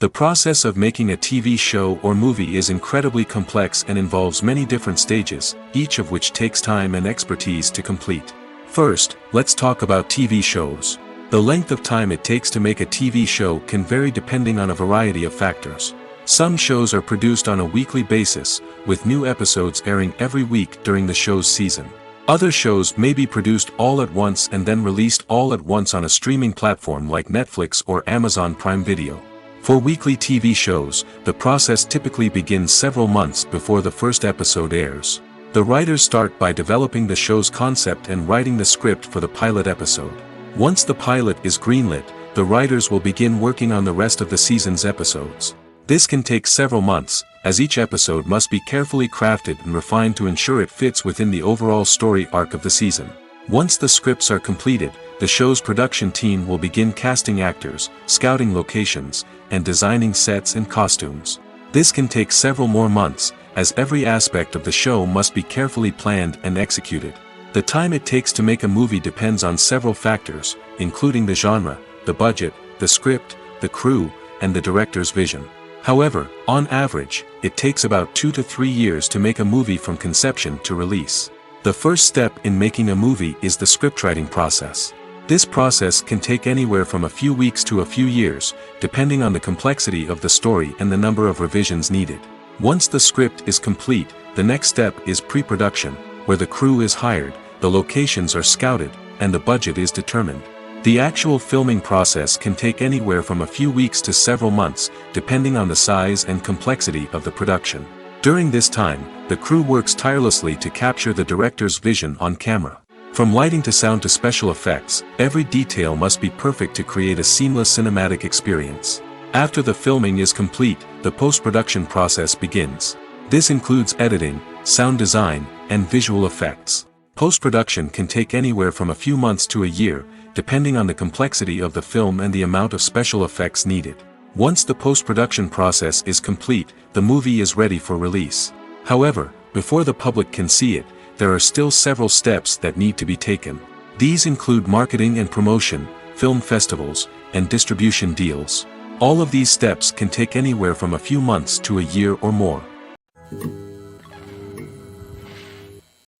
The process of making a TV show or movie is incredibly complex and involves many different stages, each of which takes time and expertise to complete. First, let's talk about TV shows. The length of time it takes to make a TV show can vary depending on a variety of factors. Some shows are produced on a weekly basis, with new episodes airing every week during the show's season. Other shows may be produced all at once and then released all at once on a streaming platform like Netflix or Amazon Prime Video. For weekly TV shows, the process typically begins several months before the first episode airs. The writers start by developing the show's concept and writing the script for the pilot episode. Once the pilot is greenlit, the writers will begin working on the rest of the season's episodes. This can take several months, as each episode must be carefully crafted and refined to ensure it fits within the overall story arc of the season. Once the scripts are completed, the show's production team will begin casting actors, scouting locations, and designing sets and costumes. This can take several more months, as every aspect of the show must be carefully planned and executed. The time it takes to make a movie depends on several factors, including the genre, the budget, the script, the crew, and the director's vision. However, on average, it takes about 2 to 3 years to make a movie from conception to release. The first step in making a movie is the scriptwriting process. This process can take anywhere from a few weeks to a few years, depending on the complexity of the story and the number of revisions needed. Once the script is complete, the next step is pre-production, where the crew is hired, the locations are scouted, and the budget is determined. The actual filming process can take anywhere from a few weeks to several months, depending on the size and complexity of the production. During this time, the crew works tirelessly to capture the director's vision on camera. From lighting to sound to special effects, every detail must be perfect to create a seamless cinematic experience. After the filming is complete, the post-production process begins. This includes editing, sound design, and visual effects. Post-production can take anywhere from a few months to a year, depending on the complexity of the film and the amount of special effects needed. Once the post-production process is complete, the movie is ready for release. However, before the public can see it, there are still several steps that need to be taken. These include marketing and promotion, film festivals, and distribution deals. All of these steps can take anywhere from a few months to a year or more.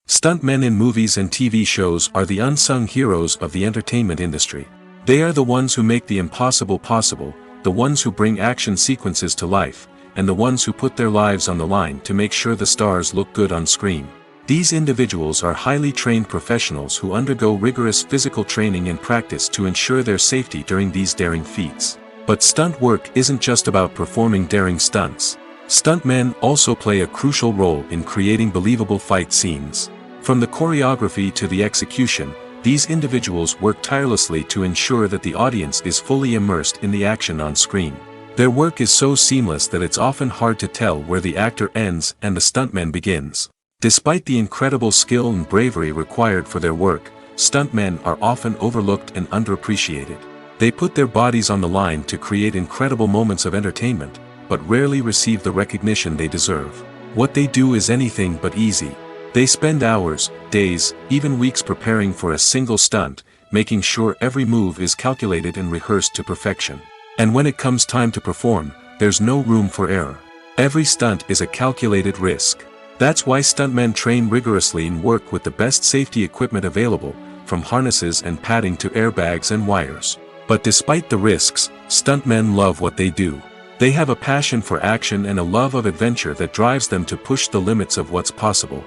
Stuntmen in movies and TV shows are the unsung heroes of the entertainment industry. They are the ones who make the impossible possible, the ones who bring action sequences to life, and the ones who put their lives on the line to make sure the stars look good on screen. These individuals are highly trained professionals who undergo rigorous physical training and practice to ensure their safety during these daring feats. But stunt work isn't just about performing daring stunts. Stuntmen also play a crucial role in creating believable fight scenes. From the choreography to the execution, these individuals work tirelessly to ensure that the audience is fully immersed in the action on screen. Their work is so seamless that it's often hard to tell where the actor ends and the stuntman begins. Despite the incredible skill and bravery required for their work, stuntmen are often overlooked and underappreciated. They put their bodies on the line to create incredible moments of entertainment, but rarely receive the recognition they deserve. What they do is anything but easy. They spend hours, days, even weeks preparing for a single stunt, making sure every move is calculated and rehearsed to perfection. And when it comes time to perform, there's no room for error. Every stunt is a calculated risk. That's why stuntmen train rigorously and work with the best safety equipment available, from harnesses and padding to airbags and wires. But despite the risks, stuntmen love what they do. They have a passion for action and a love of adventure that drives them to push the limits of what's possible.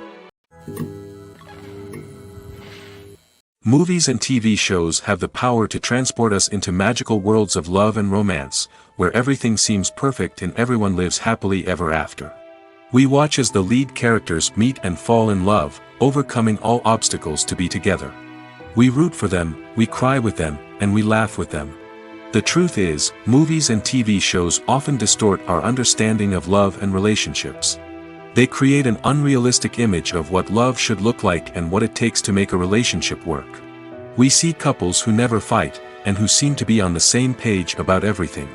Movies and TV shows have the power to transport us into magical worlds of love and romance, where everything seems perfect and everyone lives happily ever after. We watch as the lead characters meet and fall in love, overcoming all obstacles to be together. We root for them, we cry with them, and we laugh with them. The truth is, movies and TV shows often distort our understanding of love and relationships. They create an unrealistic image of what love should look like and what it takes to make a relationship work. We see couples who never fight, and who seem to be on the same page about everything.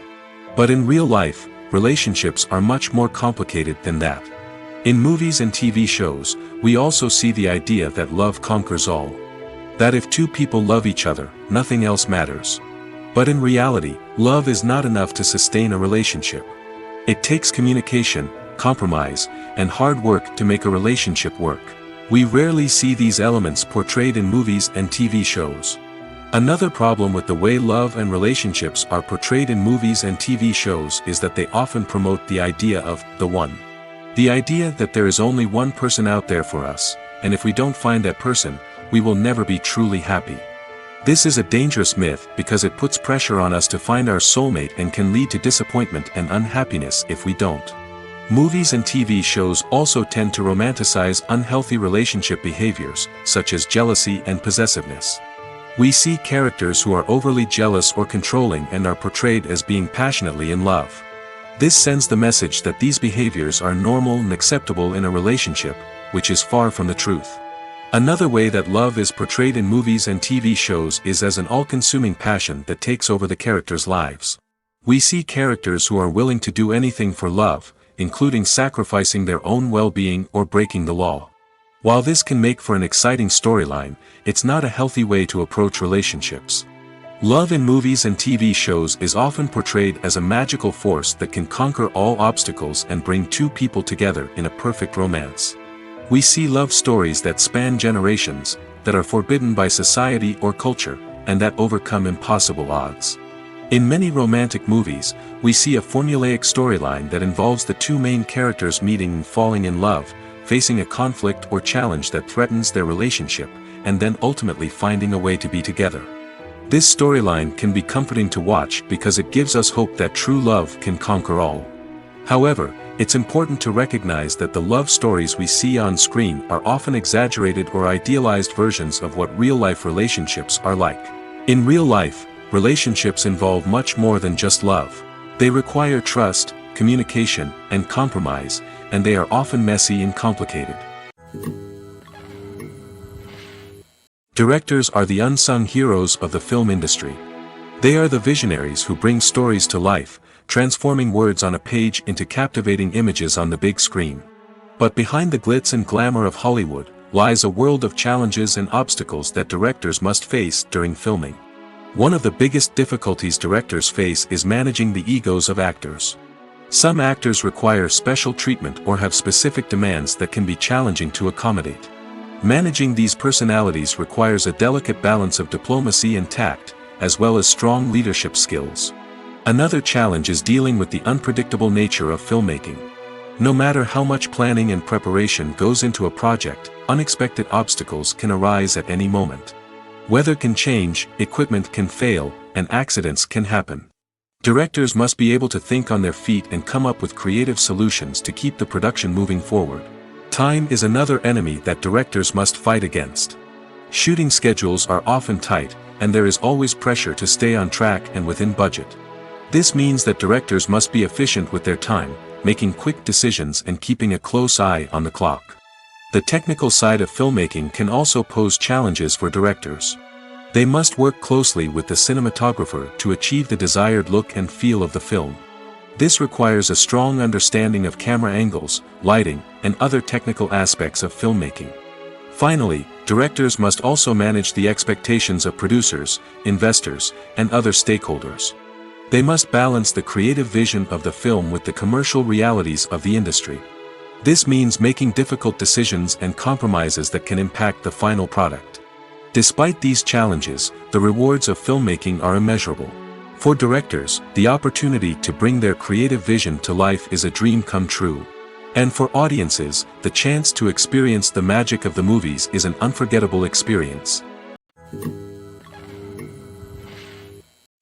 But in real life, relationships are much more complicated than that. In movies and TV shows, we also see the idea that love conquers all. That if two people love each other, nothing else matters. But in reality, love is not enough to sustain a relationship. It takes communication, compromise, and hard work to make a relationship work. We rarely see these elements portrayed in movies and TV shows. Another problem with the way love and relationships are portrayed in movies and TV shows is that they often promote the idea of the one. The idea that there is only one person out there for us, and if we don't find that person, we will never be truly happy. This is a dangerous myth because it puts pressure on us to find our soulmate and can lead to disappointment and unhappiness if we don't. Movies and TV shows also tend to romanticize unhealthy relationship behaviors, such as jealousy and possessiveness. We see characters who are overly jealous or controlling and are portrayed as being passionately in love. This sends the message that these behaviors are normal and acceptable in a relationship, which is far from the truth. Another way that love is portrayed in movies and TV shows is as an all-consuming passion that takes over the characters' lives. We see characters who are willing to do anything for love, including sacrificing their own well-being or breaking the law. While this can make for an exciting storyline, it's not a healthy way to approach relationships. Love in movies and TV shows is often portrayed as a magical force that can conquer all obstacles and bring two people together in a perfect romance. We see love stories that span generations, that are forbidden by society or culture, and that overcome impossible odds. In many romantic movies, we see a formulaic storyline that involves the two main characters meeting and falling in love, facing a conflict or challenge that threatens their relationship, and then ultimately finding a way to be together. This storyline can be comforting to watch because it gives us hope that true love can conquer all. However, It's important to recognize that the love stories we see on screen are often exaggerated or idealized versions of what real-life relationships are like. In real life, relationships involve much more than just love. They require trust, communication, and compromise, and they are often messy and complicated. Directors are the unsung heroes of the film industry. They are the visionaries who bring stories to life, transforming words on a page into captivating images on the big screen. But behind the glitz and glamour of Hollywood lies a world of challenges and obstacles that directors must face during filming. One of the biggest difficulties directors face is managing the egos of actors. Some actors require special treatment or have specific demands that can be challenging to accommodate. Managing these personalities requires a delicate balance of diplomacy and tact, as well as strong leadership skills. Another challenge is dealing with the unpredictable nature of filmmaking. No matter how much planning and preparation goes into a project, unexpected obstacles can arise at any moment. Weather can change, equipment can fail, and accidents can happen. Directors must be able to think on their feet and come up with creative solutions to keep the production moving forward. Time is another enemy that directors must fight against. Shooting schedules are often tight, and there is always pressure to stay on track and within budget. This means that directors must be efficient with their time, making quick decisions and keeping a close eye on the clock. The technical side of filmmaking can also pose challenges for directors. They must work closely with the cinematographer to achieve the desired look and feel of the film. This requires a strong understanding of camera angles, lighting, and other technical aspects of filmmaking. Finally, directors must also manage the expectations of producers, investors, and other stakeholders. They must balance the creative vision of the film with the commercial realities of the industry. This means making difficult decisions and compromises that can impact the final product. Despite these challenges, the rewards of filmmaking are immeasurable. For directors, the opportunity to bring their creative vision to life is a dream come true. And for audiences, the chance to experience the magic of the movies is an unforgettable experience.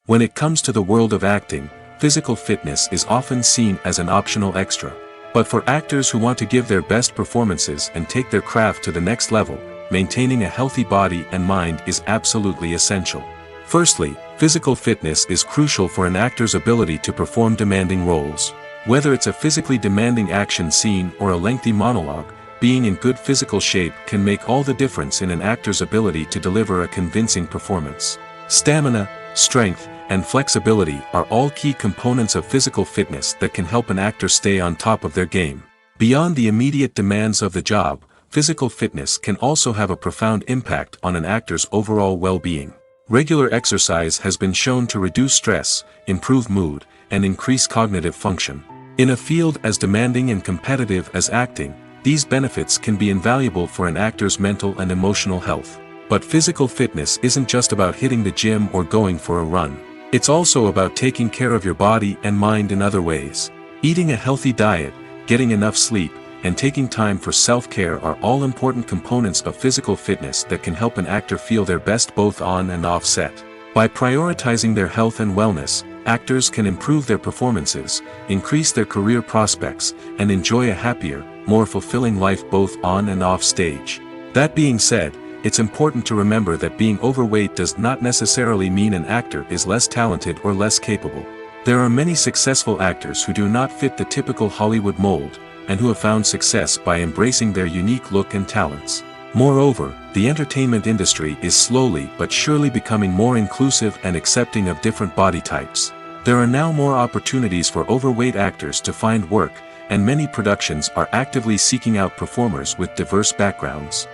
When it comes to the world of acting, physical fitness is often seen as an optional extra. But for actors who want to give their best performances and take their craft to the next level, maintaining a healthy body and mind is absolutely essential. Firstly, physical fitness is crucial for an actor's ability to perform demanding roles. Whether it's a physically demanding action scene or a lengthy monologue, being in good physical shape can make all the difference in an actor's ability to deliver a convincing performance. Stamina, strength, and flexibility are all key components of physical fitness that can help an actor stay on top of their game. Beyond the immediate demands of the job, physical fitness can also have a profound impact on an actor's overall well-being. Regular exercise has been shown to reduce stress, improve mood, and increase cognitive function. In a field as demanding and competitive as acting, these benefits can be invaluable for an actor's mental and emotional health. But physical fitness isn't just about hitting the gym or going for a run. It's also about taking care of your body and mind in other ways. Eating a healthy diet, getting enough sleep, and taking time for self-care are all important components of physical fitness that can help an actor feel their best both on and off set. By prioritizing their health and wellness, actors can improve their performances, increase their career prospects, and enjoy a happier, more fulfilling life both on and off stage. That being said, it's important to remember that being overweight does not necessarily mean an actor is less talented or less capable. There are many successful actors who do not fit the typical Hollywood mold, and who have found success by embracing their unique look and talents. Moreover, the entertainment industry is slowly but surely becoming more inclusive and accepting of different body types. There are now more opportunities for overweight actors to find work, and many productions are actively seeking out performers with diverse backgrounds.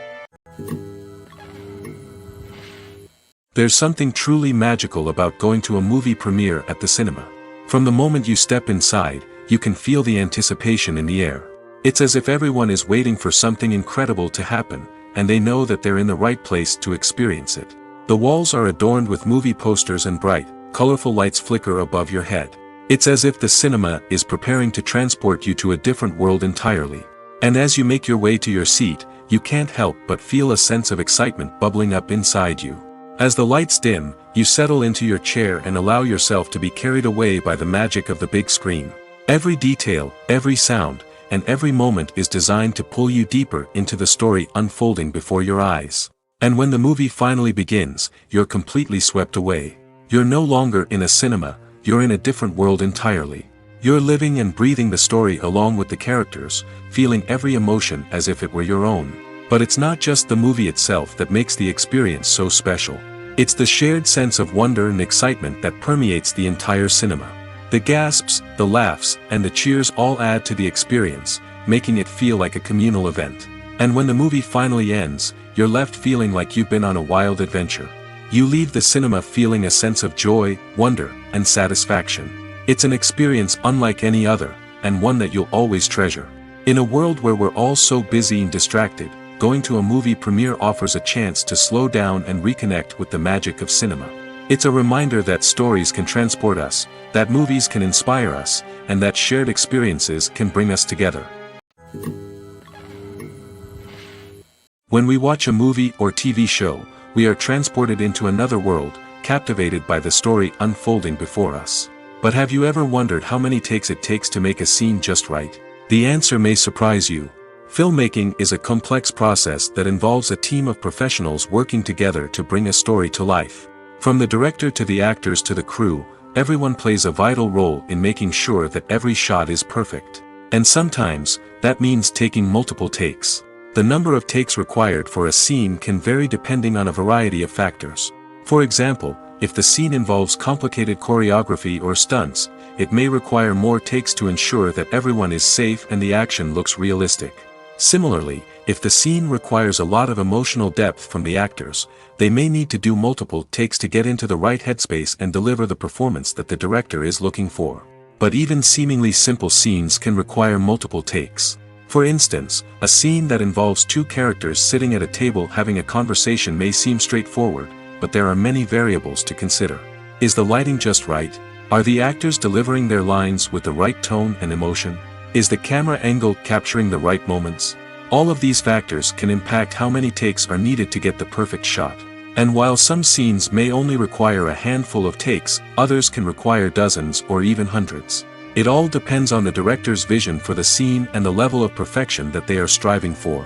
There's something truly magical about going to a movie premiere at the cinema. From the moment you step inside, you can feel the anticipation in the air. It's as if everyone is waiting for something incredible to happen, and they know that they're in the right place to experience it. The walls are adorned with movie posters and bright, colorful lights flicker above your head. It's as if the cinema is preparing to transport you to a different world entirely. And as you make your way to your seat, you can't help but feel a sense of excitement bubbling up inside you. As the lights dim, you settle into your chair and allow yourself to be carried away by the magic of the big screen. Every detail, every sound, and every moment is designed to pull you deeper into the story unfolding before your eyes. And when the movie finally begins, you're completely swept away. You're no longer in a cinema, you're in a different world entirely. You're living and breathing the story along with the characters, feeling every emotion as if it were your own. But it's not just the movie itself that makes the experience so special. It's the shared sense of wonder and excitement that permeates the entire cinema. The gasps, the laughs, and the cheers all add to the experience, making it feel like a communal event. And when the movie finally ends, you're left feeling like you've been on a wild adventure. You leave the cinema feeling a sense of joy, wonder, and satisfaction. It's an experience unlike any other, and one that you'll always treasure. In a world where we're all so busy and distracted, going to a movie premiere offers a chance to slow down and reconnect with the magic of cinema. It's a reminder that stories can transport us, that movies can inspire us, and that shared experiences can bring us together. When we watch a movie or TV show, we are transported into another world, captivated by the story unfolding before us. But have you ever wondered how many takes it takes to make a scene just right? The answer may surprise you. Filmmaking is a complex process that involves a team of professionals working together to bring a story to life. From the director to the actors to the crew, everyone plays a vital role in making sure that every shot is perfect. And sometimes, that means taking multiple takes. The number of takes required for a scene can vary depending on a variety of factors. For example, if the scene involves complicated choreography or stunts, it may require more takes to ensure that everyone is safe and the action looks realistic. Similarly, if the scene requires a lot of emotional depth from the actors, they may need to do multiple takes to get into the right headspace and deliver the performance that the director is looking for. But even seemingly simple scenes can require multiple takes. For instance, a scene that involves two characters sitting at a table having a conversation may seem straightforward, but there are many variables to consider. Is the lighting just right? Are the actors delivering their lines with the right tone and emotion? Is the camera angle capturing the right moments? All of these factors can impact how many takes are needed to get the perfect shot. And while some scenes may only require a handful of takes, others can require dozens or even hundreds. It all depends on the director's vision for the scene and the level of perfection that they are striving for.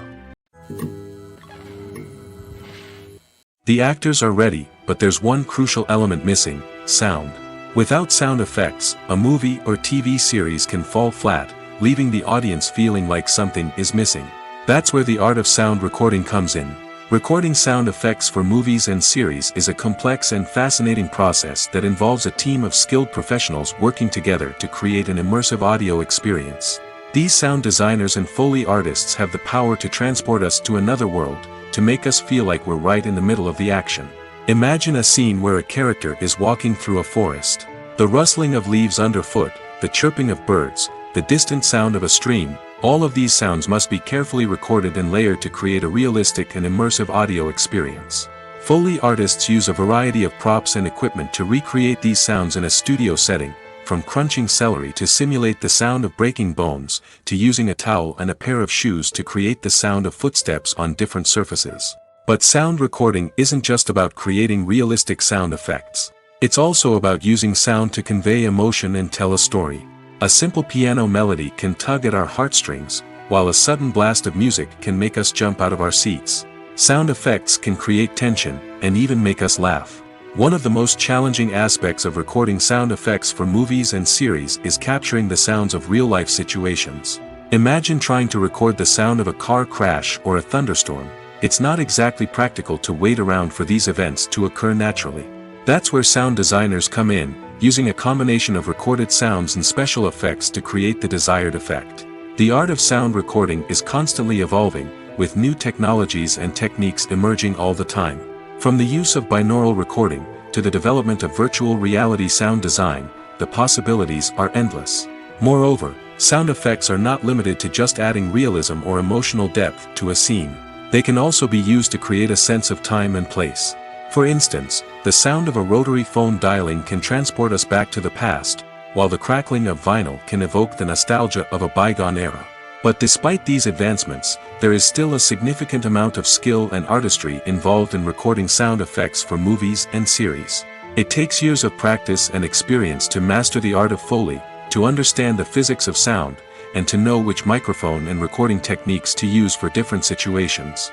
The actors are ready, but there's one crucial element missing: sound. Without sound effects, a movie or TV series can fall flat, leaving the audience feeling like something is missing. That's where the art of sound recording comes in. Recording sound effects for movies and series is a complex and fascinating process that involves a team of skilled professionals working together to create an immersive audio experience. These sound designers and Foley artists have the power to transport us to another world, to make us feel like we're right in the middle of the action. Imagine a scene where a character is walking through a forest. The rustling of leaves underfoot, the chirping of birds, the distant sound of a stream, all of these sounds must be carefully recorded and layered to create a realistic and immersive audio experience. Foley artists use a variety of props and equipment to recreate these sounds in a studio setting, from crunching celery to simulate the sound of breaking bones, to using a towel and a pair of shoes to create the sound of footsteps on different surfaces. But sound recording isn't just about creating realistic sound effects. It's also about using sound to convey emotion and tell a story. A simple piano melody can tug at our heartstrings, while a sudden blast of music can make us jump out of our seats. Sound effects can create tension, and even make us laugh. One of the most challenging aspects of recording sound effects for movies and series is capturing the sounds of real-life situations. Imagine trying to record the sound of a car crash or a thunderstorm. It's not exactly practical to wait around for these events to occur naturally. That's where sound designers come in, using a combination of recorded sounds and special effects to create the desired effect. The art of sound recording is constantly evolving, with new technologies and techniques emerging all the time. From the use of binaural recording, to the development of virtual reality sound design, the possibilities are endless. Moreover, sound effects are not limited to just adding realism or emotional depth to a scene. They can also be used to create a sense of time and place. For instance, the sound of a rotary phone dialing can transport us back to the past, while the crackling of vinyl can evoke the nostalgia of a bygone era. But despite these advancements, there is still a significant amount of skill and artistry involved in recording sound effects for movies and series. It takes years of practice and experience to master the art of Foley, to understand the physics of sound, and to know which microphone and recording techniques to use for different situations.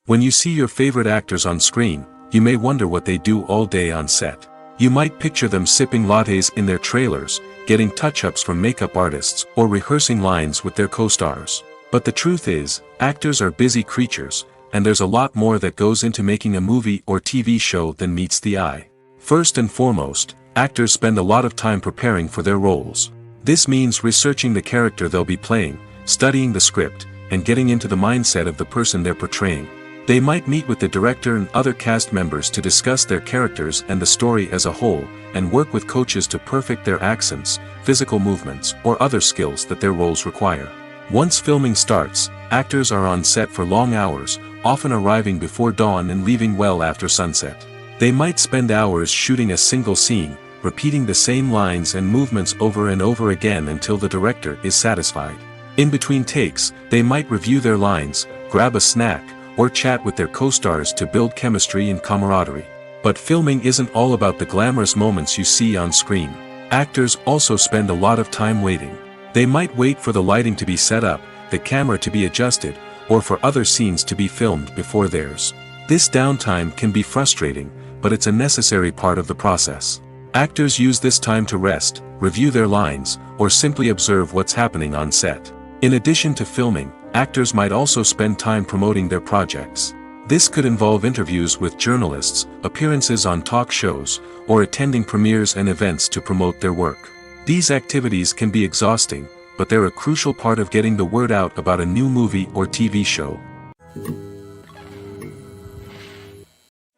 When you see your favorite actors on screen, you may wonder what they do all day on set. You might picture them sipping lattes in their trailers, getting touch-ups from makeup artists, or rehearsing lines with their co-stars. But the truth is, actors are busy creatures, and there's a lot more that goes into making a movie or TV show than meets the eye. First and foremost, actors spend a lot of time preparing for their roles. This means researching the character they'll be playing, studying the script, and getting into the mindset of the person they're portraying. They might meet with the director and other cast members to discuss their characters and the story as a whole, and work with coaches to perfect their accents, physical movements, or other skills that their roles require. Once filming starts, actors are on set for long hours, often arriving before dawn and leaving well after sunset. They might spend hours shooting a single scene, repeating the same lines and movements over and over again until the director is satisfied. In between takes, they might review their lines, grab a snack, or chat with their co-stars to build chemistry and camaraderie. But filming isn't all about the glamorous moments you see on screen. Actors also spend a lot of time waiting. They might wait for the lighting to be set up, the camera to be adjusted, or for other scenes to be filmed before theirs. This downtime can be frustrating, but it's a necessary part of the process. Actors use this time to rest, review their lines, or simply observe what's happening on set. In addition to filming, actors might also spend time promoting their projects. This could involve interviews with journalists, appearances on talk shows, or attending premieres and events to promote their work. These activities can be exhausting, but they're a crucial part of getting the word out about a new movie or TV show.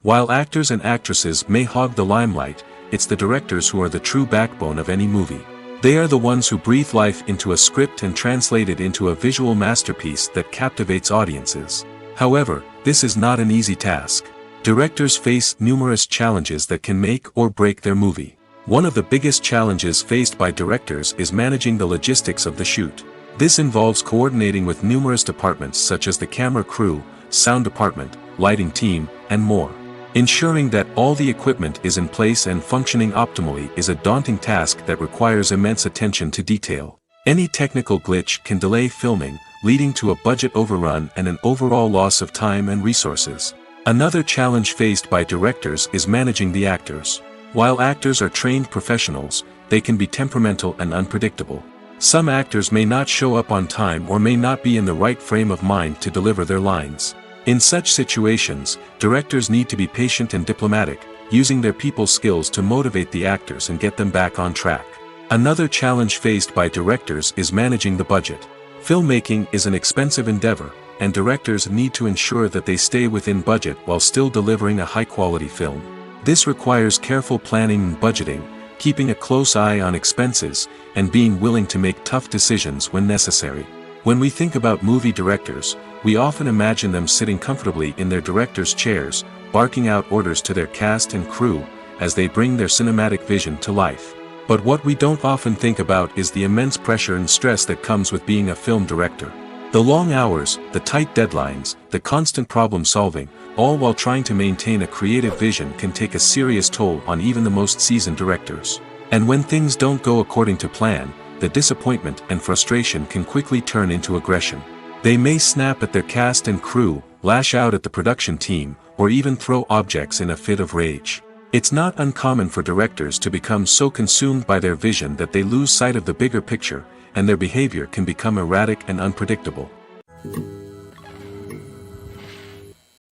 While actors and actresses may hog the limelight, it's the directors who are the true backbone of any movie. They are the ones who breathe life into a script and translate it into a visual masterpiece that captivates audiences. However, this is not an easy task. Directors face numerous challenges that can make or break their movie. One of the biggest challenges faced by directors is managing the logistics of the shoot. This involves coordinating with numerous departments such as the camera crew, sound department, lighting team, and more. Ensuring that all the equipment is in place and functioning optimally is a daunting task that requires immense attention to detail. Any technical glitch can delay filming, leading to a budget overrun and an overall loss of time and resources. Another challenge faced by directors is managing the actors. While actors are trained professionals, they can be temperamental and unpredictable. Some actors may not show up on time or may not be in the right frame of mind to deliver their lines. In such situations, directors need to be patient and diplomatic, using their people skills to motivate the actors and get them back on track. Another challenge faced by directors is managing the budget. Filmmaking is an expensive endeavor, and directors need to ensure that they stay within budget while still delivering a high-quality film. This requires careful planning and budgeting, keeping a close eye on expenses, and being willing to make tough decisions when necessary. When we think about movie directors, we often imagine them sitting comfortably in their director's chairs, barking out orders to their cast and crew, as they bring their cinematic vision to life. But what we don't often think about is the immense pressure and stress that comes with being a film director. The long hours, the tight deadlines, the constant problem solving, all while trying to maintain a creative vision can take a serious toll on even the most seasoned directors. And when things don't go according to plan, the disappointment and frustration can quickly turn into aggression. They may snap at their cast and crew, lash out at the production team, or even throw objects in a fit of rage. It's not uncommon for directors to become so consumed by their vision that they lose sight of the bigger picture, and their behavior can become erratic and unpredictable.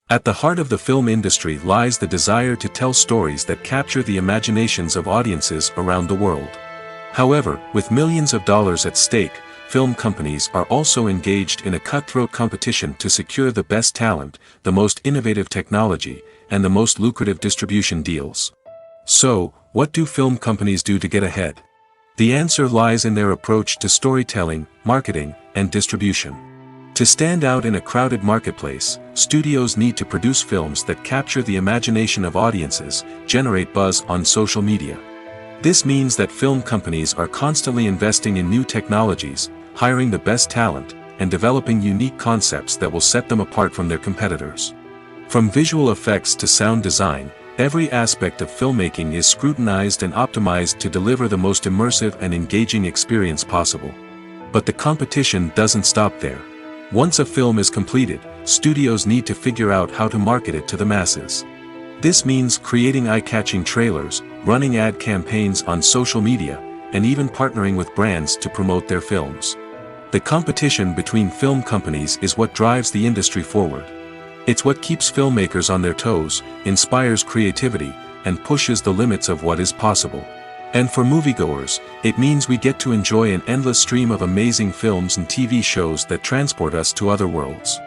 At the heart of the film industry lies the desire to tell stories that capture the imaginations of audiences around the world. However, with millions of dollars at stake, film companies are also engaged in a cutthroat competition to secure the best talent, the most innovative technology, and the most lucrative distribution deals. So, what do film companies do to get ahead? The answer lies in their approach to storytelling, marketing, and distribution. To stand out in a crowded marketplace, studios need to produce films that capture the imagination of audiences, generate buzz on social media. This means that film companies are constantly investing in new technologies, hiring the best talent, and developing unique concepts that will set them apart from their competitors. From visual effects to sound design, Every aspect of filmmaking is scrutinized and optimized to deliver the most immersive and engaging experience possible. But the competition doesn't stop there. Once a film is completed, studios need to figure out how to market it to the masses. This means creating eye-catching trailers, running ad campaigns on social media, and even partnering with brands to promote their films. The competition between film companies is what drives the industry forward. It's what keeps filmmakers on their toes, inspires creativity, and pushes the limits of what is possible. And for moviegoers, it means we get to enjoy an endless stream of amazing films and TV shows that transport us to other worlds.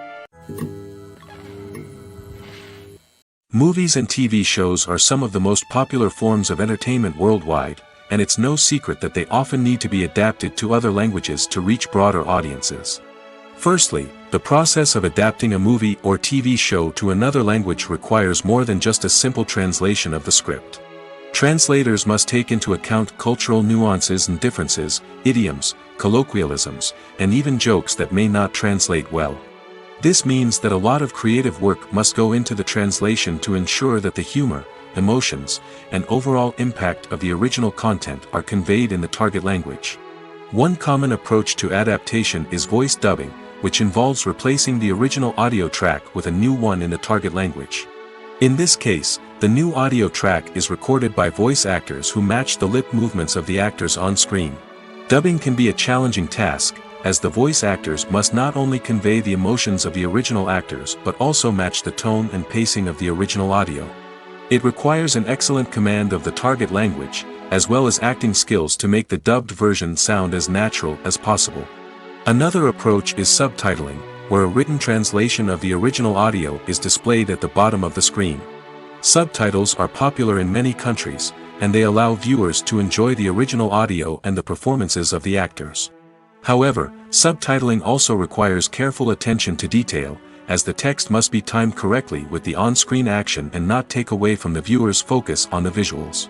Movies and TV shows are some of the most popular forms of entertainment worldwide, and it's no secret that they often need to be adapted to other languages to reach broader audiences. Firstly, the process of adapting a movie or TV show to another language requires more than just a simple translation of the script. Translators must take into account cultural nuances and differences, idioms, colloquialisms, and even jokes that may not translate well. This means that a lot of creative work must go into the translation to ensure that the humor, emotions, and overall impact of the original content are conveyed in the target language. One common approach to adaptation is voice dubbing, which involves replacing the original audio track with a new one in the target language. In this case, the new audio track is recorded by voice actors who match the lip movements of the actors on screen. Dubbing can be a challenging task, as the voice actors must not only convey the emotions of the original actors but also match the tone and pacing of the original audio. It requires an excellent command of the target language, as well as acting skills to make the dubbed version sound as natural as possible. Another approach is subtitling, where a written translation of the original audio is displayed at the bottom of the screen. Subtitles are popular in many countries, and they allow viewers to enjoy the original audio and the performances of the actors. However, subtitling also requires careful attention to detail, as the text must be timed correctly with the on-screen action and not take away from the viewer's focus on the visuals.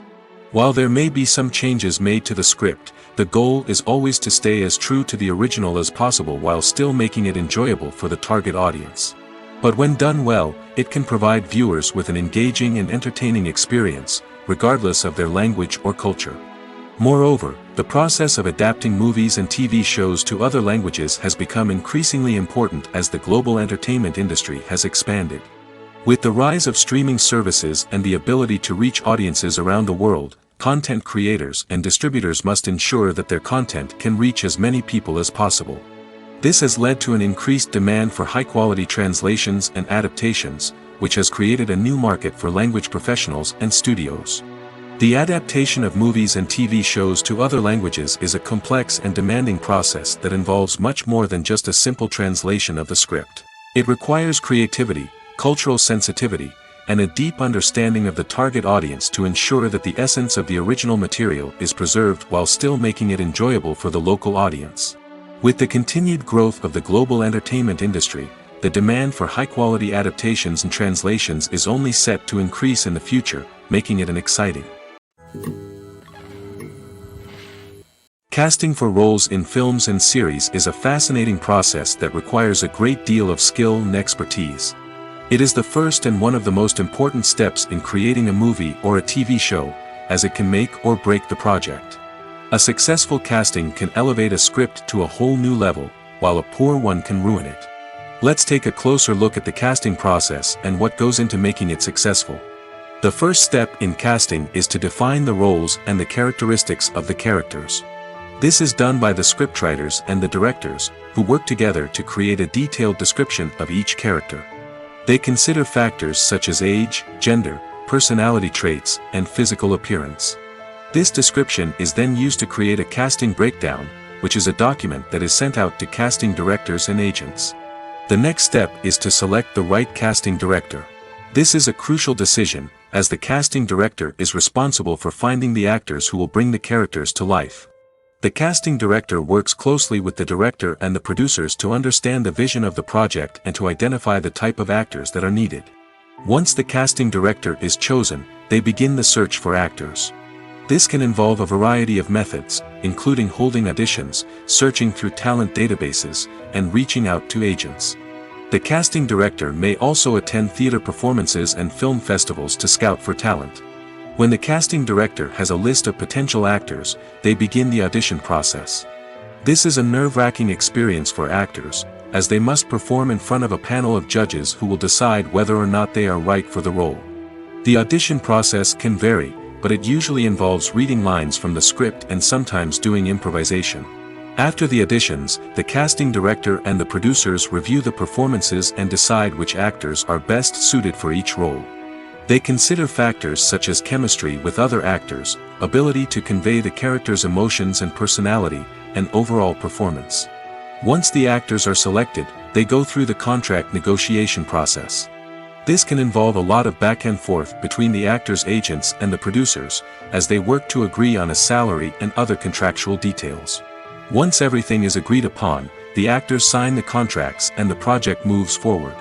While there may be some changes made to the script, the goal is always to stay as true to the original as possible while still making it enjoyable for the target audience. But when done well, it can provide viewers with an engaging and entertaining experience, regardless of their language or culture. Moreover, the process of adapting movies and TV shows to other languages has become increasingly important as the global entertainment industry has expanded. With the rise of streaming services and the ability to reach audiences around the world, content creators and distributors must ensure that their content can reach as many people as possible. This has led to an increased demand for high-quality translations and adaptations, which has created a new market for language professionals and studios. The adaptation of movies and TV shows to other languages is a complex and demanding process that involves much more than just a simple translation of the script. It requires creativity, cultural sensitivity, and a deep understanding of the target audience to ensure that the essence of the original material is preserved while still making it enjoyable for the local audience. With the continued growth of the global entertainment industry, the demand for high-quality adaptations and translations is only set to increase in the future, making it an exciting. Casting for roles in films and series is a fascinating process that requires a great deal of skill and expertise. It is the first and one of the most important steps in creating a movie or a TV show, as it can make or break the project. A successful casting can elevate a script to a whole new level, while a poor one can ruin it. Let's take a closer look at the casting process and what goes into making it successful. The first step in casting is to define the roles and the characteristics of the characters. This is done by the scriptwriters and the directors, who work together to create a detailed description of each character. They consider factors such as age, gender, personality traits, and physical appearance. This description is then used to create a casting breakdown, which is a document that is sent out to casting directors and agents. The next step is to select the right casting director. This is a crucial decision, as the casting director is responsible for finding the actors who will bring the characters to life. The casting director works closely with the director and the producers to understand the vision of the project and to identify the type of actors that are needed. Once the casting director is chosen, they begin the search for actors. This can involve a variety of methods, including holding auditions, searching through talent databases, and reaching out to agents. The casting director may also attend theater performances and film festivals to scout for talent. When the casting director has a list of potential actors, they begin the audition process. This is a nerve-wracking experience for actors, as they must perform in front of a panel of judges who will decide whether or not they are right for the role. The audition process can vary, but it usually involves reading lines from the script and sometimes doing improvisation. After the auditions, the casting director and the producers review the performances and decide which actors are best suited for each role. They consider factors such as chemistry with other actors, ability to convey the character's emotions and personality, and overall performance. Once the actors are selected, they go through the contract negotiation process. This can involve a lot of back and forth between the actors' agents and the producers, as they work to agree on a salary and other contractual details. Once everything is agreed upon, the actors sign the contracts and the project moves forward.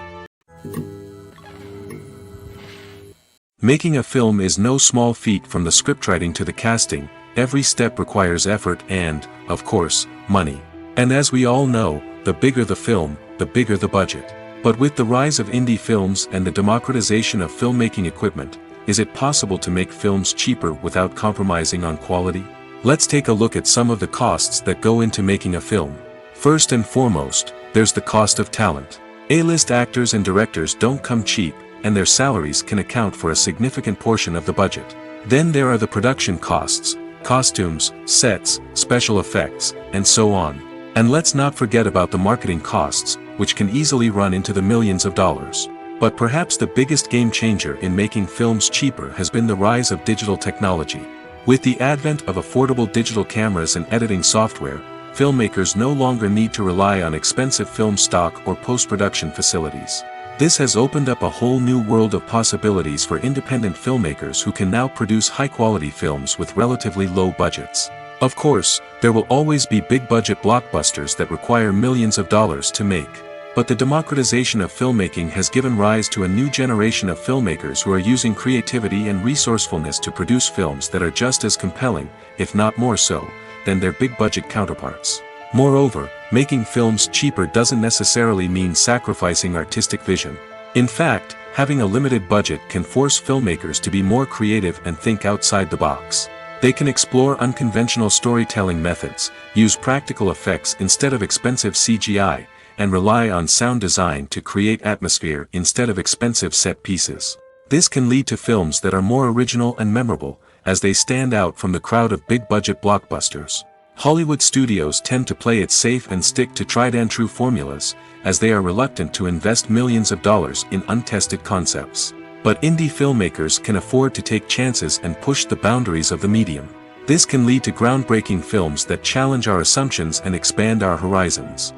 Making a film is no small feat. From the scriptwriting to the casting, every step requires effort and, of course, money. And as we all know, the bigger the film, the bigger the budget. But with the rise of indie films and the democratization of filmmaking equipment, is it possible to make films cheaper without compromising on quality? Let's take a look at some of the costs that go into making a film. First and foremost, there's the cost of talent. A-list actors and directors don't come cheap, and their salaries can account for a significant portion of the budget. Then there are the production costs, costumes, sets, special effects, and so on. And let's not forget about the marketing costs, which can easily run into the millions of dollars. But perhaps the biggest game changer in making films cheaper has been the rise of digital technology. With the advent of affordable digital cameras and editing software, filmmakers no longer need to rely on expensive film stock or post-production facilities. This has opened up a whole new world of possibilities for independent filmmakers who can now produce high-quality films with relatively low budgets. Of course, there will always be big-budget blockbusters that require millions of dollars to make. But the democratization of filmmaking has given rise to a new generation of filmmakers who are using creativity and resourcefulness to produce films that are just as compelling, if not more so, than their big-budget counterparts. Moreover, making films cheaper doesn't necessarily mean sacrificing artistic vision. In fact, having a limited budget can force filmmakers to be more creative and think outside the box. They can explore unconventional storytelling methods, use practical effects instead of expensive CGI, and rely on sound design to create atmosphere instead of expensive set pieces. This can lead to films that are more original and memorable, as they stand out from the crowd of big-budget blockbusters. Hollywood studios tend to play it safe and stick to tried-and-true formulas, as they are reluctant to invest millions of dollars in untested concepts. But indie filmmakers can afford to take chances and push the boundaries of the medium. This can lead to groundbreaking films that challenge our assumptions and expand our horizons.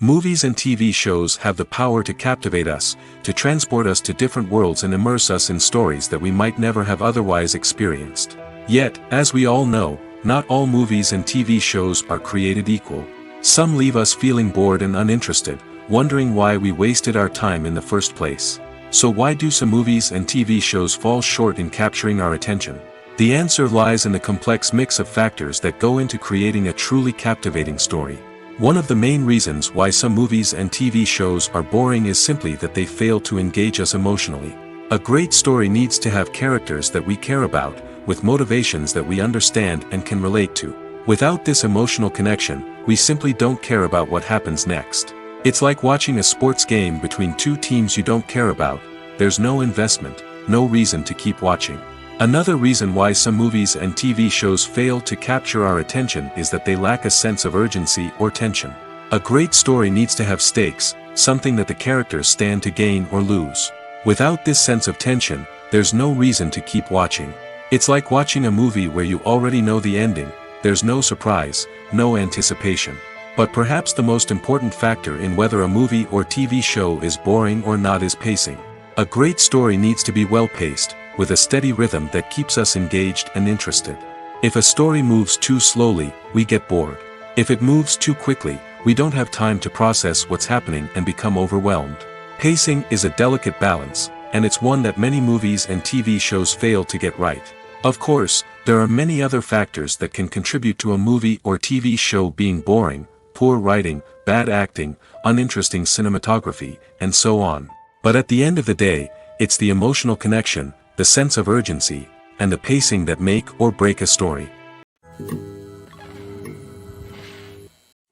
Movies and TV shows have the power to captivate us, to transport us to different worlds and immerse us in stories that we might never have otherwise experienced. Yet, as we all know, not all movies and TV shows are created equal. Some leave us feeling bored and uninterested, wondering why we wasted our time in the first place. So why do some movies and TV shows fall short in capturing our attention? The answer lies in the complex mix of factors that go into creating a truly captivating story. One of the main reasons why some movies and TV shows are boring is simply that they fail to engage us emotionally. A great story needs to have characters that we care about, with motivations that we understand and can relate to. Without this emotional connection, we simply don't care about what happens next. It's like watching a sports game between two teams you don't care about. There's no investment, no reason to keep watching. Another reason why some movies and TV shows fail to capture our attention is that they lack a sense of urgency or tension. A great story needs to have stakes, something that the characters stand to gain or lose. Without this sense of tension, there's no reason to keep watching. It's like watching a movie where you already know the ending. There's no surprise, no anticipation. But perhaps the most important factor in whether a movie or TV show is boring or not is pacing. A great story needs to be well-paced, with a steady rhythm that keeps us engaged and interested. If a story moves too slowly, we get bored. If it moves too quickly, we don't have time to process what's happening and become overwhelmed. Pacing is a delicate balance, and it's one that many movies and TV shows fail to get right. Of course, there are many other factors that can contribute to a movie or TV show being boring, poor writing, bad acting, uninteresting cinematography, and so on. But at the end of the day, it's the emotional connection, the sense of urgency, and the pacing that make or break a story.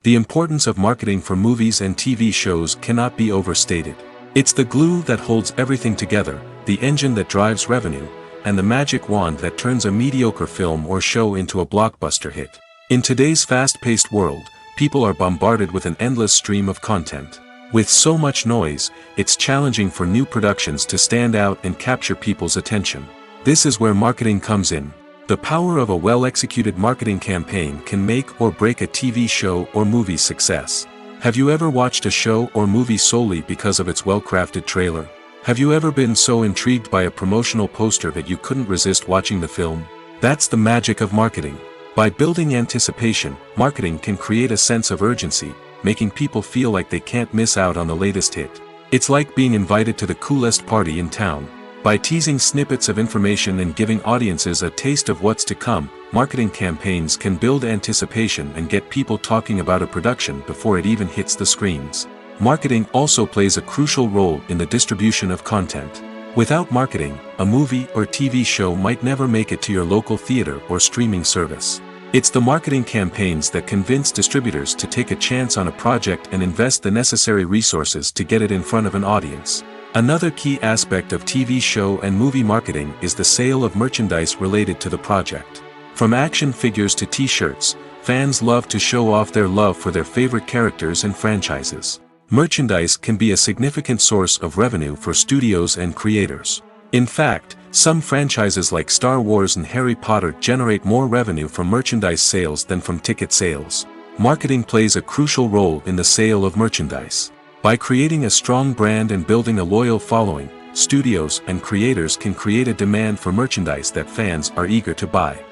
The importance of marketing for movies and TV shows cannot be overstated. It's the glue that holds everything together, the engine that drives revenue, and the magic wand that turns a mediocre film or show into a blockbuster hit. In today's fast-paced world, people are bombarded with an endless stream of content. With so much noise, it's challenging for new productions to stand out and capture people's attention. This is where marketing comes in. The power of a well-executed marketing campaign can make or break a TV show or movie's success. Have you ever watched a show or movie solely because of its well-crafted trailer? Have you ever been so intrigued by a promotional poster that you couldn't resist watching the film? That's the magic of marketing. By building anticipation, marketing can create a sense of urgency, making people feel like they can't miss out on the latest hit. It's like being invited to the coolest party in town. By teasing snippets of information and giving audiences a taste of what's to come, marketing campaigns can build anticipation and get people talking about a production before it even hits the screens. Marketing also plays a crucial role in the distribution of content. Without marketing, a movie or TV show might never make it to your local theater or streaming service. It's the marketing campaigns that convince distributors to take a chance on a project and invest the necessary resources to get it in front of an audience. Another key aspect of TV show and movie marketing is the sale of merchandise related to the project. From action figures to t-shirts, fans love to show off their love for their favorite characters and franchises. Merchandise can be a significant source of revenue for studios and creators. In fact, some franchises like Star Wars and Harry Potter generate more revenue from merchandise sales than from ticket sales. Marketing plays a crucial role in the sale of merchandise. By creating a strong brand and building a loyal following, studios and creators can create a demand for merchandise that fans are eager to buy.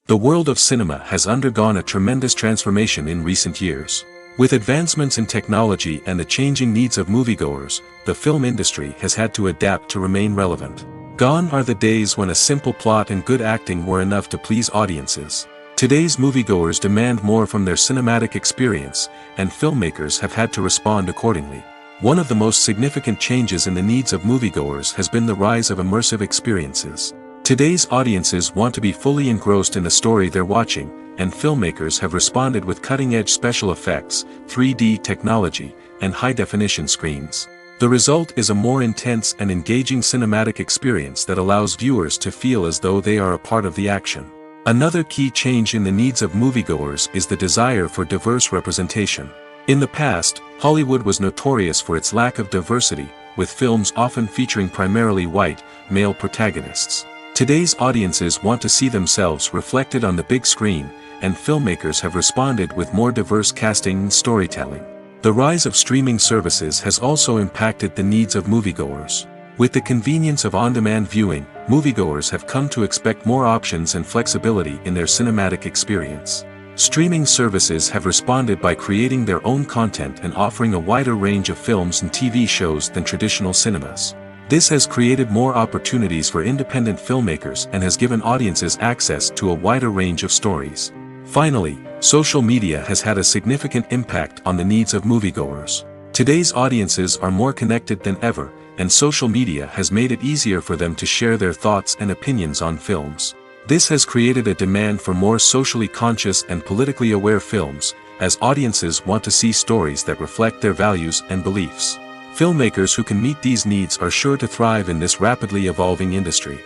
The world of cinema has undergone a tremendous transformation in recent years. With advancements in technology and the changing needs of moviegoers, the film industry has had to adapt to remain relevant. Gone are the days when a simple plot and good acting were enough to please audiences. Today's moviegoers demand more from their cinematic experience, and filmmakers have had to respond accordingly. One of the most significant changes in the needs of moviegoers has been the rise of immersive experiences. Today's audiences want to be fully engrossed in the story they're watching, and filmmakers have responded with cutting-edge special effects, 3D technology, and high-definition screens. The result is a more intense and engaging cinematic experience that allows viewers to feel as though they are a part of the action. Another key change in the needs of moviegoers is the desire for diverse representation. In the past, Hollywood was notorious for its lack of diversity, with films often featuring primarily white, male protagonists. Today's audiences want to see themselves reflected on the big screen, and filmmakers have responded with more diverse casting and storytelling. The rise of streaming services has also impacted the needs of moviegoers. With the convenience of on-demand viewing, moviegoers have come to expect more options and flexibility in their cinematic experience. Streaming services have responded by creating their own content and offering a wider range of films and TV shows than traditional cinemas. This has created more opportunities for independent filmmakers and has given audiences access to a wider range of stories. Finally, social media has had a significant impact on the needs of moviegoers. Today's audiences are more connected than ever, and social media has made it easier for them to share their thoughts and opinions on films. This has created a demand for more socially conscious and politically aware films, as audiences want to see stories that reflect their values and beliefs. Filmmakers who can meet these needs are sure to thrive in this rapidly evolving industry.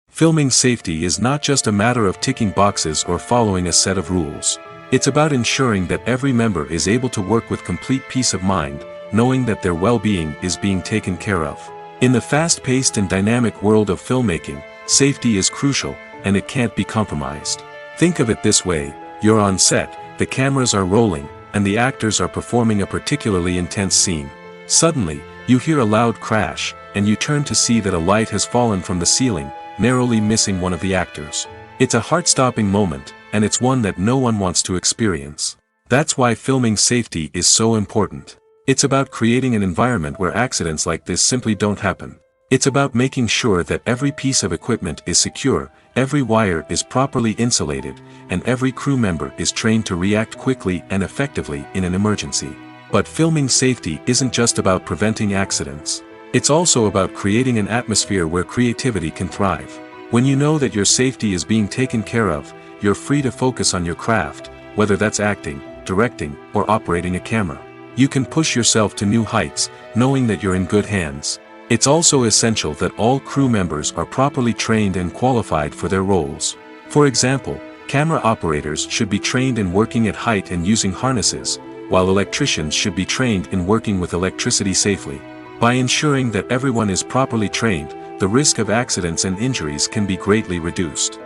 Filming safety is not just a matter of ticking boxes or following a set of rules. It's about ensuring that every member is able to work with complete peace of mind, knowing that their well-being is being taken care of. In the fast-paced and dynamic world of filmmaking, safety is crucial, and it can't be compromised. Think of it this way: you're on set, the cameras are rolling, and the actors are performing a particularly intense scene. Suddenly, you hear a loud crash, and you turn to see that a light has fallen from the ceiling, narrowly missing one of the actors. It's a heart-stopping moment, and it's one that no one wants to experience. That's why filming safety is so important. It's about creating an environment where accidents like this simply don't happen. It's about making sure that every piece of equipment is secure, every wire is properly insulated, and every crew member is trained to react quickly and effectively in an emergency. But filming safety isn't just about preventing accidents. It's also about creating an atmosphere where creativity can thrive. When you know that your safety is being taken care of, you're free to focus on your craft, whether that's acting, directing, or operating a camera. You can push yourself to new heights, knowing that you're in good hands. It's also essential that all crew members are properly trained and qualified for their roles. For example, camera operators should be trained in working at height and using harnesses, while electricians should be trained in working with electricity safely. By ensuring that everyone is properly trained, the risk of accidents and injuries can be greatly reduced.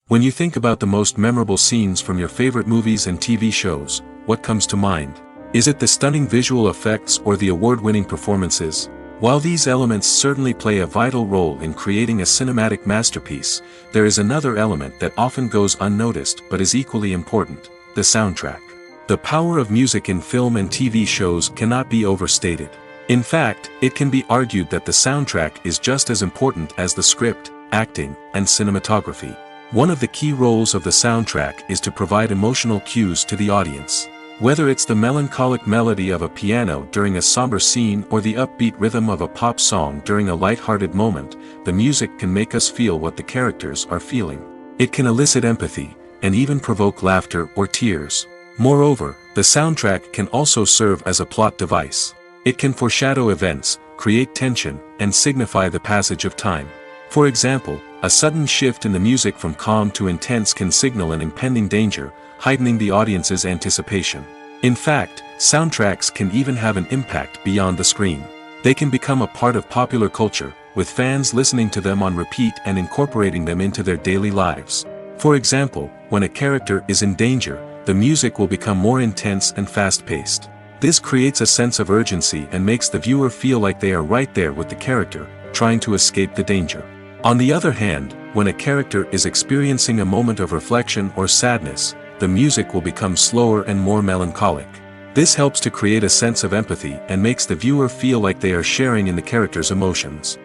When you think about the most memorable scenes from your favorite movies and TV shows, what comes to mind? Is it the stunning visual effects or the award-winning performances? While these elements certainly play a vital role in creating a cinematic masterpiece, there is another element that often goes unnoticed but is equally important: the soundtrack. The power of music in film and TV shows cannot be overstated. In fact, it can be argued that the soundtrack is just as important as the script, acting, and cinematography. One of the key roles of the soundtrack is to provide emotional cues to the audience. Whether it's the melancholic melody of a piano during a somber scene or the upbeat rhythm of a pop song during a light-hearted moment, the music can make us feel what the characters are feeling. It can elicit empathy, and even provoke laughter or tears. Moreover, the soundtrack can also serve as a plot device. It can foreshadow events, create tension, and signify the passage of time. For example, a sudden shift in the music from calm to intense can signal an impending danger, heightening the audience's anticipation. In fact, soundtracks can even have an impact beyond the screen. They can become a part of popular culture, with fans listening to them on repeat and incorporating them into their daily lives. For example, when a character is in danger, the music will become more intense and fast-paced. This creates a sense of urgency and makes the viewer feel like they are right there with the character, trying to escape the danger. On the other hand, when a character is experiencing a moment of reflection or sadness, the music will become slower and more melancholic. This helps to create a sense of empathy and makes the viewer feel like they are sharing in the character's emotions.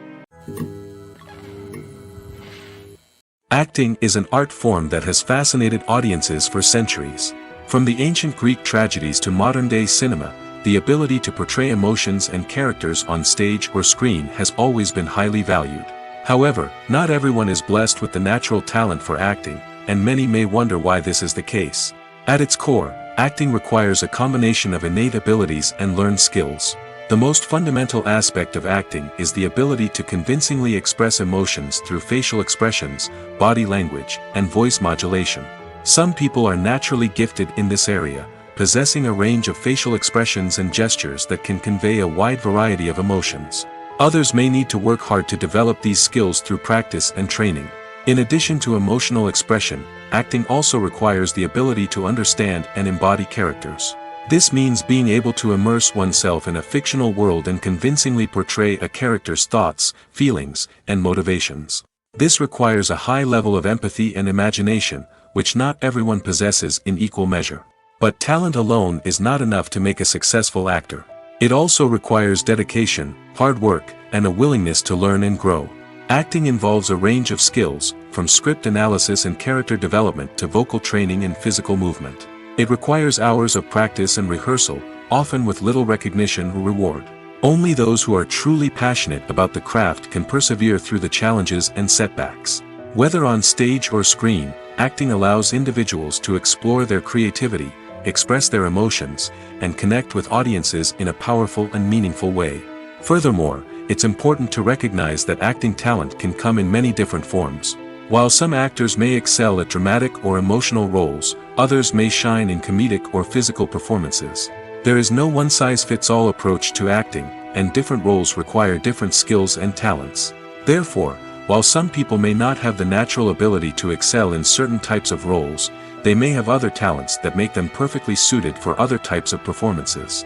Acting is an art form that has fascinated audiences for centuries. From the ancient Greek tragedies to modern-day cinema, the ability to portray emotions and characters on stage or screen has always been highly valued. However, not everyone is blessed with the natural talent for acting, and many may wonder why this is the case. At its core, acting requires a combination of innate abilities and learned skills. The most fundamental aspect of acting is the ability to convincingly express emotions through facial expressions, body language, and voice modulation. Some people are naturally gifted in this area, possessing a range of facial expressions and gestures that can convey a wide variety of emotions. Others may need to work hard to develop these skills through practice and training. In addition to emotional expression, acting also requires the ability to understand and embody characters. This means being able to immerse oneself in a fictional world and convincingly portray a character's thoughts, feelings, and motivations. This requires a high level of empathy and imagination, which not everyone possesses in equal measure. But talent alone is not enough to make a successful actor. It also requires dedication, hard work, and a willingness to learn and grow. Acting involves a range of skills, from script analysis and character development to vocal training and physical movement. It requires hours of practice and rehearsal, often with little recognition or reward. Only those who are truly passionate about the craft can persevere through the challenges and setbacks. Whether on stage or screen, acting allows individuals to explore their creativity, express their emotions, and connect with audiences in a powerful and meaningful way. Furthermore, it's important to recognize that acting talent can come in many different forms. While some actors may excel at dramatic or emotional roles, others may shine in comedic or physical performances. There is no one-size-fits-all approach to acting, and different roles require different skills and talents. Therefore, while some people may not have the natural ability to excel in certain types of roles, they may have other talents that make them perfectly suited for other types of performances.